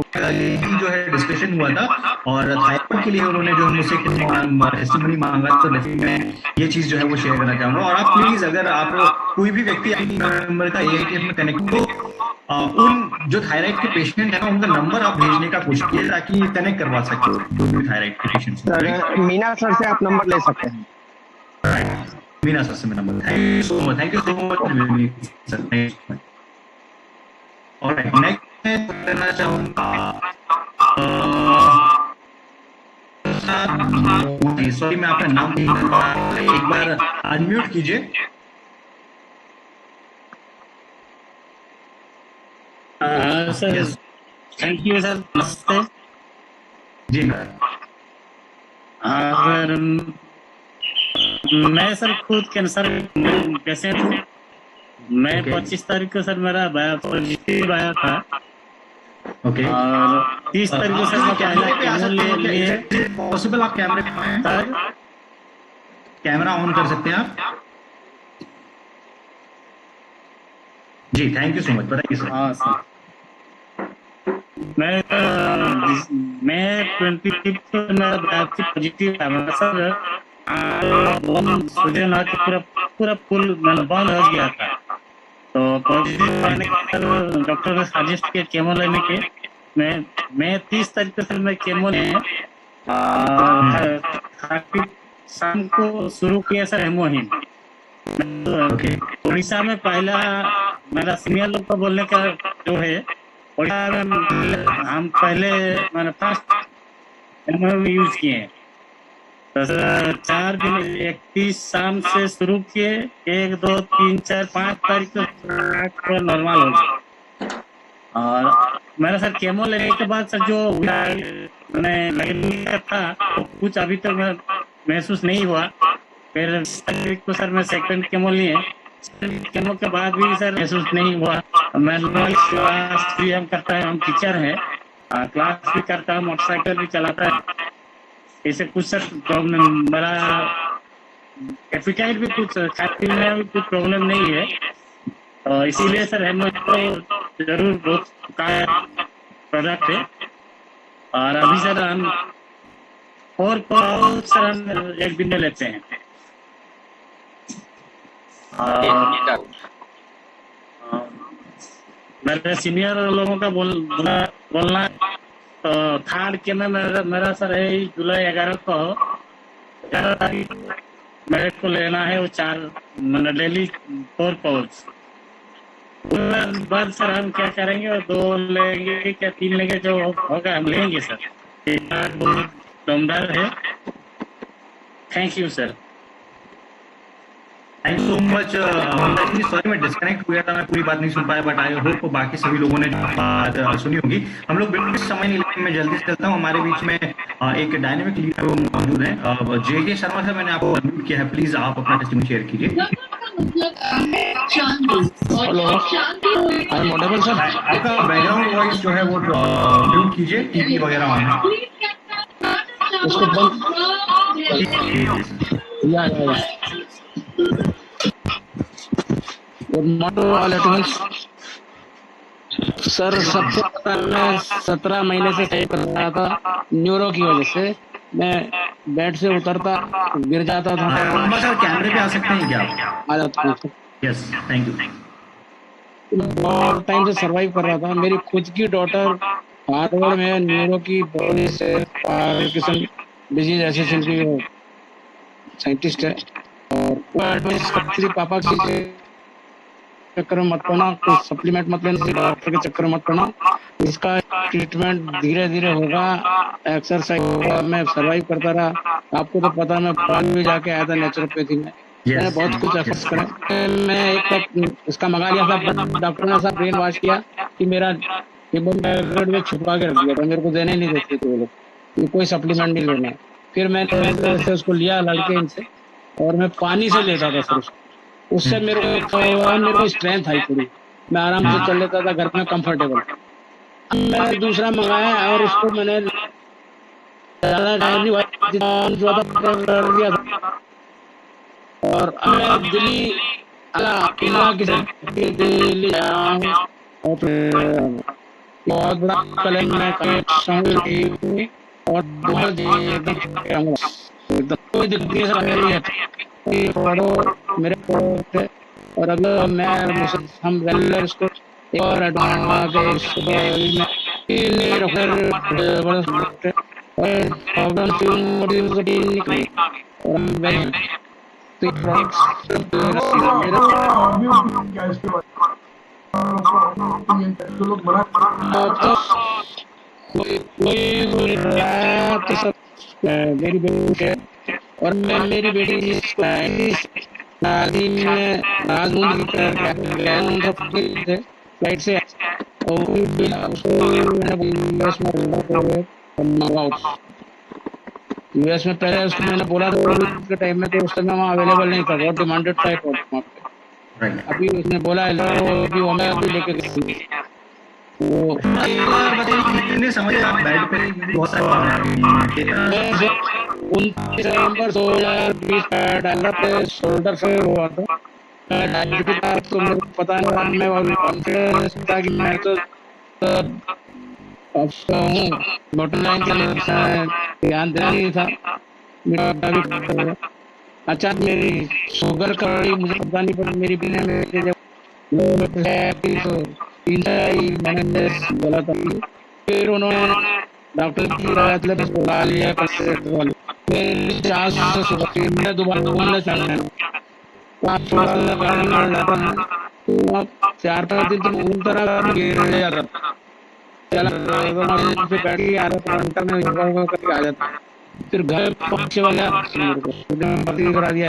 जो है डिस्कशन हुआ था और थायराइड के लिए उन्होंने जो मुझसे टेस्टिमनी मांगा, तो मैं ये चीज जो है वो शेयर करना चाहूंगा। और आप प्लीज, अगर आप कोई भी व्यक्ति नंबर का AITF में कनेक्ट हो, उन जो थायराइड के पेशेंट है ना, उनका नंबर आप भेजने का कोशिश कीजिए ताकि कनेक्ट करवा सके थायराइड के पेशेंट। सर मीना सर से आप नंबर ले सकते हैं। मीना सर से number. Thank you so much sir. Alright, next करना चाहूंगा, सॉरी मैं आपका नाम एक बार अनम्यूट कीजिए। सर थैंक यू सर, नमस्ते जी। सर मैं सर खुद कैंसर पेशेंट हूँ। मैं 25 तारीख को सर मेरा पॉजिटिव आया था। ओके। और 30 तारीख को सर मैं पहला ले लिए। पॉसिबल आप कैमरे पर कैमरा ऑन कर सकते हैं आप? जी थैंक यू सो मच, बताइए सर। हाँ सर, मैं 25 को मेरा बायोप्सी पॉजिटिव आया सर। सूजन आके पूरा पुल बंद हो गया था। तो पॉजिटिव आने के बाद डॉक्टर ने सजेस्ट किया केमो लेने के। मैं 30 तारीख को सर मैं केमो ले शाम को शुरू किया सर हेमोहिम। उड़ीसा में पहला मेरा सीनियर लोग को बोलने का जो है, उड़ीसा में हम पहले मैंने फर्स्ट हेमोहिम यूज किए। तो 4 दिन 31 शाम से शुरू किए, 1, 2, 3, 4, 5 तारीख को नॉर्मल हो गया। और मैंने सर केमो लेने के बाद सर जो मैंने लगने था कुछ अभी तक मैं महसूस नहीं हुआ। फिर को सर मैं सेकंड केमो लिए, केमो के बाद भी सर महसूस नहीं हुआ। मैं क्लास भी हम करता है, हम टीचर हैं, क्लास भी करता है, मोटरसाइकिल भी चलाता है। ऐसे कुछ सर प्रॉब्लम, बड़ा एपिटाइट भी कुछ खाने में भी कुछ प्रॉब्लम नहीं है। तो इसीलिए सर हम तो जरूर बहुत प्रोडक्ट है। और अभी सर हम और सर हम 1 दिन में लेते हैं। अ, मेरे सीनियर लोगों का बोलना थर्ड के में मेरा सर है जुलाई 11 को 11 तारीख मेरे को लेना है वो 4 मतलब डेली 4 पाउच। बाद सर हम क्या करेंगे, और 2 लेंगे क्या 3 लेंगे, जो होगा हम लेंगे सर। बहुत दमदार है। Thank you sir. Thank you so much. Sorry मैं डिस्कनेक्ट हुआ था, मैं पूरी बात नहीं सुन पाया, बट आई होप बाकी सभी लोगों ने बात सुनी होगी। हम लोग बिल्कुल समय नहीं लेंगे, मैं जल्दी से चलता हूँ। हमारे बीच में एक डायनेमिक लीडर मौजूद है, जे शर्मा सर, मैंने आपको अनम्यूट किया है, प्लीज आप अपना टेस्टिमोनी शेयर कीजिए। Hello, I am audible sir? आपका बैकग्राउंड वॉइस जो है वो म्यूट कीजिए, टीवी वगैरह ऑन है। उसको बंद या गुड मॉर्निंग सर। सबसे पहले 17 महीने से सही कर रहा था, न्यूरो की वजह से मैं बेड से उतरता गिर जाता था। सर कैमरे पे आ सकते हैं क्या आप? आ जाता हूँ। Yes, thank you. बहुत टाइम से सरवाइव कर रहा था। मेरी खुद की डॉटर हार्वर्ड में न्यूरो की बॉडी से पार्किंसन डिजीज एसोसिएशन की साइंटिस्ट है, और वो एडवाइस करती थी पापा की चक्कर में मत पड़ना, कोई सप्लीमेंट मत लेना, डॉक्टर के चक्कर में मत पड़ना, इसका ट्रीटमेंट धीरे धीरे होगा, एक्सरसाइज होगा। मैं सरवाइव करता रहा। आपको तो पता, मैं बाल भी जाके आया था नेचुरोपैथी में। मैंने बहुत कुछ एफर्ट्स करे। मैं एक इसका मंगा लिया था, डॉक्टर ने ऐसा ब्रेन वॉश किया कि मेरा हीमोग्लोबिन में छुपा के रख दिया था, मेरे को देने नहीं देते थे वो लोग, कोई सप्लीमेंट नहीं लेना। फिर मैंने उसको लिया लड़के इनसे, और मैं पानी से लेता था सर उसको। उससे मेरे को स्ट्रेंथ आई थोड़ी, मैं आराम से चल लेता था घर में कंफर्टेबल। मैं दूसरा मंगाया और उसको मैंने ज्यादा टाइम नहीं दिया था, और मैं दिल्ली बहुत बड़ा कलम में और एकदम कोई दिक्कत नहीं है मेरे को। और अगर मैं हम इसको और मेरी बेटी है, और मैं मेरी बेटी फ्लाइट से यूएस में पहले उसको मैंने बोला था उसके टाइम में, तो उस समय वहाँ अवेलेबल नहीं था, बहुत डिमांडेड था वहाँ पे। अभी उसने बोला अभी ओमेगा भी लेके गई। समझ आप बेड पे बहुत सारा 29 नवंबर 2020 डायलर पे शोल्डर से हुआ था। डायबिटीज का तो मेरे को पता नहीं, मैं कॉन्फिडेंस था कि मैं तो हूँ, बॉटम लाइन के लिए ध्यान देना नहीं था। मेरा अच्छा मेरी शुगर का मुझे पता नहीं, पर मेरी बिना मैंने बोला था। फिर उन्होंने डॉक्टर की बुला लिया, मैं दोबारा बोलना चाहता हूँ। 4-5 दिन तो घूमता रहा, गिर जाता घंटा में योगा करके आ जाता। फिर घर पहुंचे वाला भर्ती करा दिया,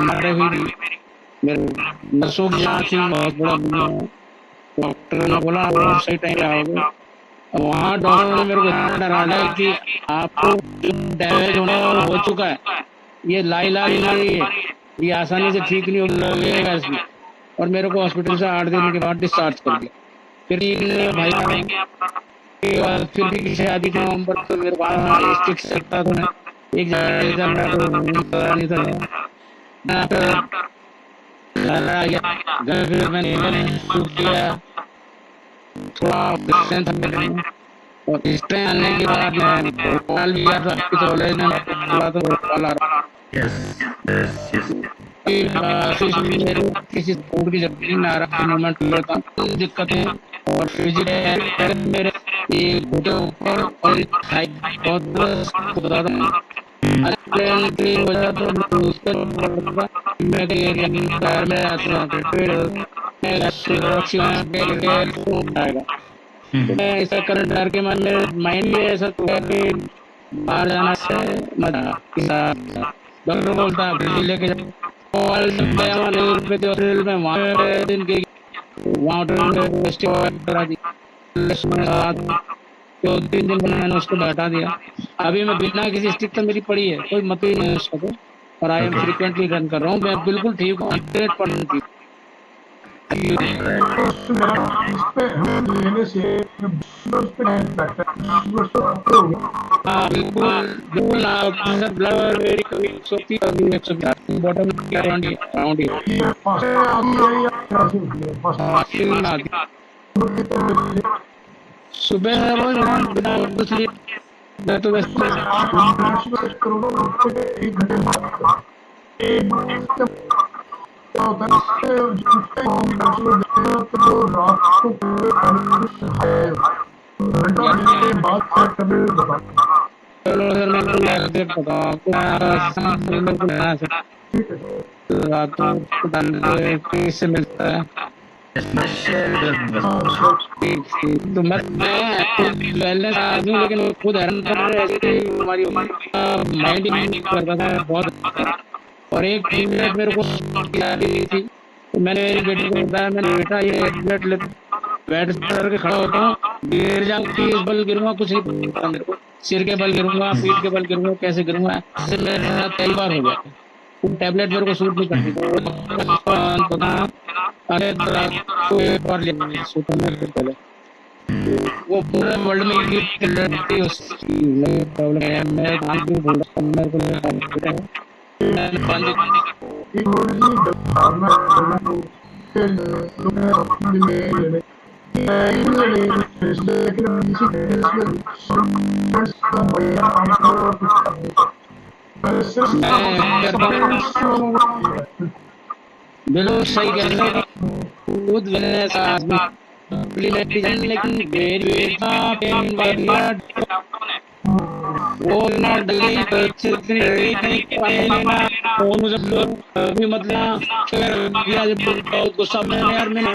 मेरे नसों की जांच हुई, बहुत बड़ा डॉक्टर ने बोला सही टाइम आओगे। वहाँ डॉक्टर ने मेरे को डराया कि आपको डैमेज होने हो चुका है, ये लाइलाज नहीं है, ये आसानी से ठीक नहीं लगेगा इसमें। और मेरे को हॉस्पिटल से 8 दिन के बाद डिस्चार्ज कर दिया। फिर भाई फिर भी पीछे आदि नवंबर तो मेरे पास सकता था, एक फिर मैंने थोड़ा और स्ट्रेन आने के बाद मैं कॉल लिया था आपकी कॉलेज में, बोला तो कॉल आ रहा। मेरे किसी फूड की जरूरत नहीं आ रहा मूवमेंट करता हूँ दिक्कत है और फिजिकल मेरे ये घुटने ऊपर और बहुत बता रहा हूँ की वजह तो मैं पैर में आएगा मैं ऐसा कर डर के मन में माइंड में ऐसा बाहर जाना से डॉक्टर बोलता है लेके रेल में वहाँ दिन के वहाँ करा दी तो 3 दिन मैंने उसको बैठा दिया। अभी मैं बिना किसी स्टिक तो मेरी पड़ी है कोई मतलब ही नहीं उसका तो और आई एम फ्रिक्वेंटली रन कर रहा हूँ मैं बिल्कुल ठीक हूँ 100% ठीक। हाँ बिल्कुल बिल्कुल ब्लड मेरी कभी 130 कभी 150 बॉटम अराउंड सुबह रोज मैं तो चलो सर मैं रात को से मिलता है तो मैं वेलनेस आदमी लेकिन खुद हैरान कर रहे हमारी माइंड ही करता था बहुत और एक मिनट मेरे को थी तो मैंने मेरी बेटी को बताया मैंने बेटा ये मिनट ले बैठ करके खड़ा होता हूँ गिर जाऊंगी इस बल गिरूंगा कुछ नहीं पता मेरे को सिर के बल गिरूंगा पीठ के बल गिरूंगा कैसे गिरूंगा ऐसे मेरे साथ कई बार हो गया वो टैबलेट मेरे को सूट नहीं करती अरे तो एक बार ले पहले वो पूरे वर्ल्ड में प्रॉब्लम है मैं काम भी बोल रहा हूँ मेरे को बिल्कुल सही कह रहे हैं खुद वो ना डली मुझे भी मतलब बहुत गुस्सा में यार मैंने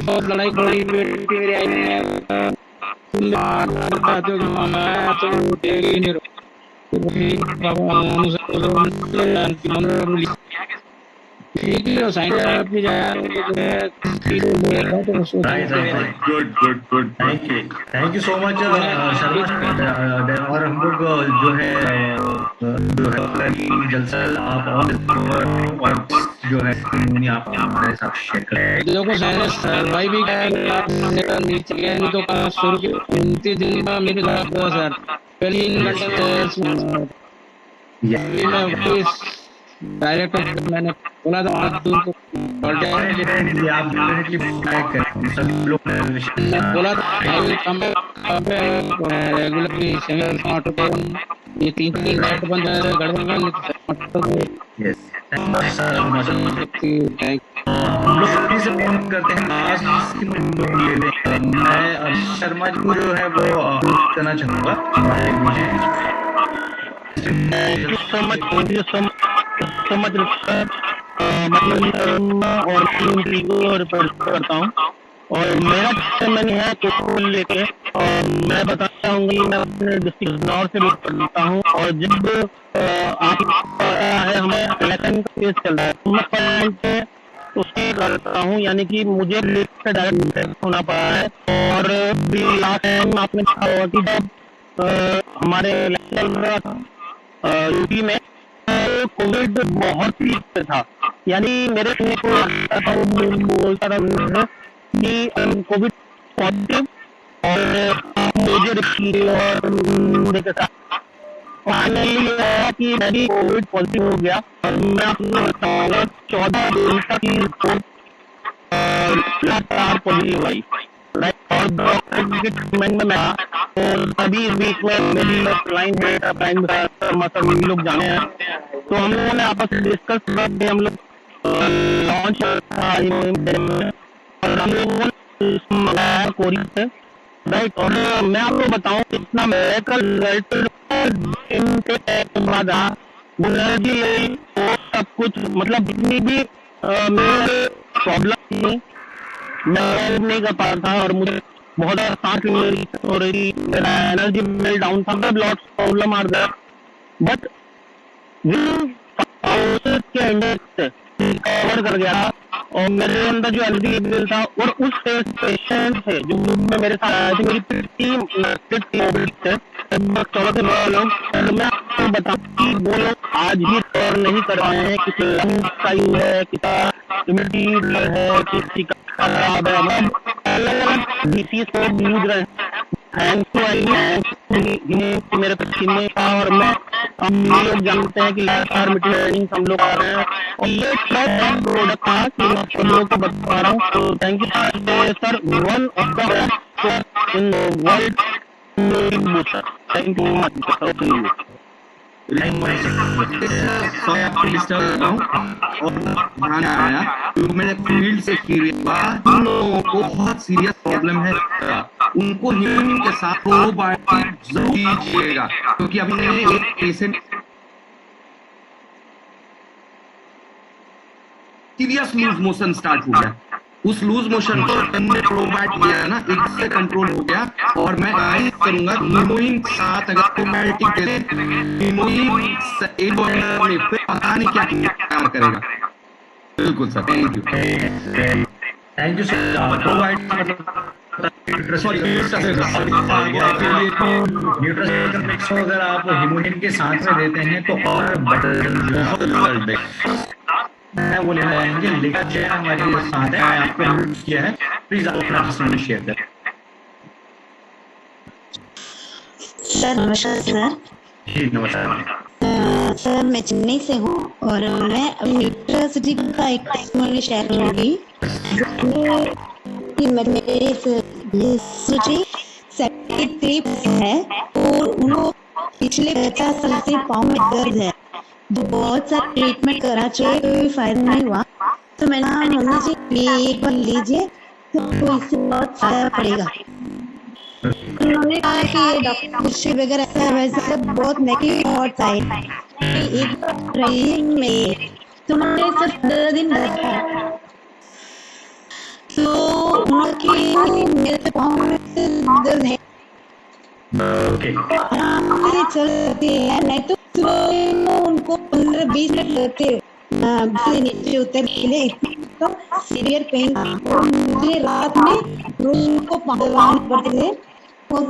बहुत लड़ाई करी बेटी मेरी आई good thank you so much Sharma और हम लोग जो है जलसा आप और जो है आप हमारे साथ शेयर करें लोगों को सरवाइव भी नहीं तो शुरू के 29 दिन का मेरे 10,000 पहले 3 घंटे डायरेक्ट मैंने बोला था आप बोला रेगुलरली ये 3 नाइट बंद करते हैं आज मैं शर्मा जी को जो है वो करना चाहूँगा और करता हूँ और मेरा मन है तो लेके और मैं बताता हूँ मैं अपने डिस्ट्रिक्ट नॉर्थ से बात करता हूँ और जब आप है हमें इलेक्शन का केस चल रहा है तो मैं पार्लियामेंट पे उसकी करता हूँ यानी कि मुझे लिस्ट से डायरेक्ट होना पड़ा है और लास्ट टाइम आपने कहा होगा कि जब हमारे इलेक्शन यूपी में कोविड बहुत पीक पे था यानी मेरे को बोलता था कि कोविड पॉजिटिव और मुझे और फाइनली कि मैं भी कोविड पॉजिटिव हो गया और मैं आपको बताऊंगा 14 दिन तक की रिपोर्ट लगातार पॉजिटिव आई और डॉक्टर के ट्रीटमेंट में मैं अभी वीक में मेरी क्लाइंट है मतलब लोग जाने हैं, तो हम लोगों ने आपस में डिस्कस करके हम लोग लॉन्च और हम लोगों ने मंगाया कोरियर से, राइट। और मैं आपको बताऊं इतना मेरेकल रिजल्ट के बाद एनर्जी लेवल सब कुछ, मतलब जितनी भी मेरे प्रॉब्लम थी मैं नहीं कर पा रहा था और मुझे बहुत ज्यादा सांस हो रही थी, मेरा एनर्जी लेवल डाउन था, सब लॉट्स प्रॉब्लम आ गया, बट के अंदर से कवर कर गया और मेरे अंदर जो एनर्जी लेवल था और उस पेशेंट से जो मेरे साथ आए थे, मेरी टीम थे 14 से 9 लोग, तो मैं आपको बताऊं कि वो लोग आज भी कवर नहीं कर रहे हैं, किसी लंग्स का है, किसी इम्यूनिटी है, किसी का खराब है, मतलब अलग-अलग डिसीज को जूझ रहे हैं। मेरे पसीने का और मैं हम लोग जानते हैं कि लगातार ट्रेनिंग हम लोग आ रहे हैं और ये प्रोडक्ट था कि मैं सब लोगों को बता रहा हूँ, तो thank you sir, one of the in world thank you much. Sorry आपको डिस्टर्ब कर रहा हूँ और ध्यान आया क्योंकि मैंने फील्ड से जिन लोगों को बहुत सीरियस प्रॉब्लम है उनको हीमोग्लोबिन के साथ प्रोबायोटिक जरूर दीजिएगा, क्योंकि अभी मैंने एक patient serious loose motion start हो गया, उस लूज मोशन को हमने प्रोबायोटिक दिया ना, इससे कंट्रोल हो गया। और मैं गाइड करूंगा हीमोग्लोबिन के साथ अगर प्रोबायोटिक दे हीमोग्लोबिन एक बार में फिर पता नहीं क्या क्या करेगा। बिल्कुल sir, thank you sir. Probiotic nutraceutical mix को अगर आप हीमोग्लोबिन के साथ में देते हैं तो और बहुत रिजल्ट है। मैं वो लेना चाहेंगे, लेकर जो है हमारे साथ है, आपको यूज किया है, प्लीज आप अपना टेस्टिमोनी शेयर करें। सर नमस्कार सर। जी नमस्कार सर, मैं चेन्नई से हूँ और मैं यूनिवर्सिटी का एक टेस्टिमोनी शेयर करूँगी। मेरी है और उनको पिछले 50 साल से पाँव में दर्द है, जो बहुत सारा ट्रीटमेंट करा चाहिए, कोई फायदा नहीं हुआ, तो मैंने मम्मी जी एक बार लीजिए तो इससे बहुत फायदा पड़ेगा। उन्होंने कहा कि ये डॉक्टर वगैरह ऐसा वैसे सब बहुत नेगेटिव थॉट्स आए, एक बार में तो मैंने सिर्फ 10 दिन रखा तो उनकी मेरे पाँव में दर्द है, आराम से चलते हैं, नहीं तो उनको 15-20 मिनट लगते नीचे उतर के लिए, तो सीवियर पेन मुझे रात में रोज को पहलवान पड़ते थे और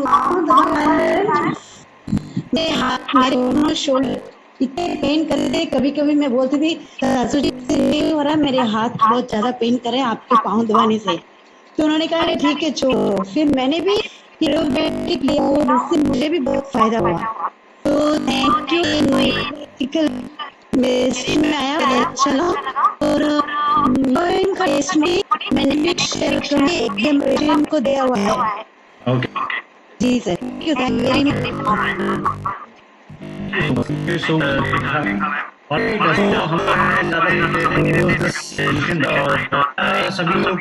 मेरे हाथ मेरे दोनों शोल्डर इतने पेन करते, कभी कभी मैं बोलती थी सासू जी से नहीं हो रहा, मेरे हाथ बहुत ज्यादा पेन करे आपके पाँव दबाने से, तो उन्होंने कहा ठीक है छोड़ो। फिर मैंने भी हीरोबैटिक लिया और उससे मुझे भी बहुत फायदा हुआ, तो थैंक यू। में आया चला और इनका टेस्ट में मैंने भी शेयर करके एकदम पेशेंट को दिया हुआ है। ओके जी sir, thank you very much. सभी लोग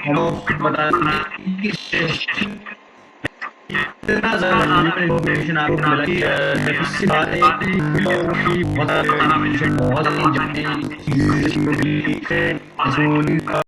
इन्फॉर्मेशन आपको मिला, बहुत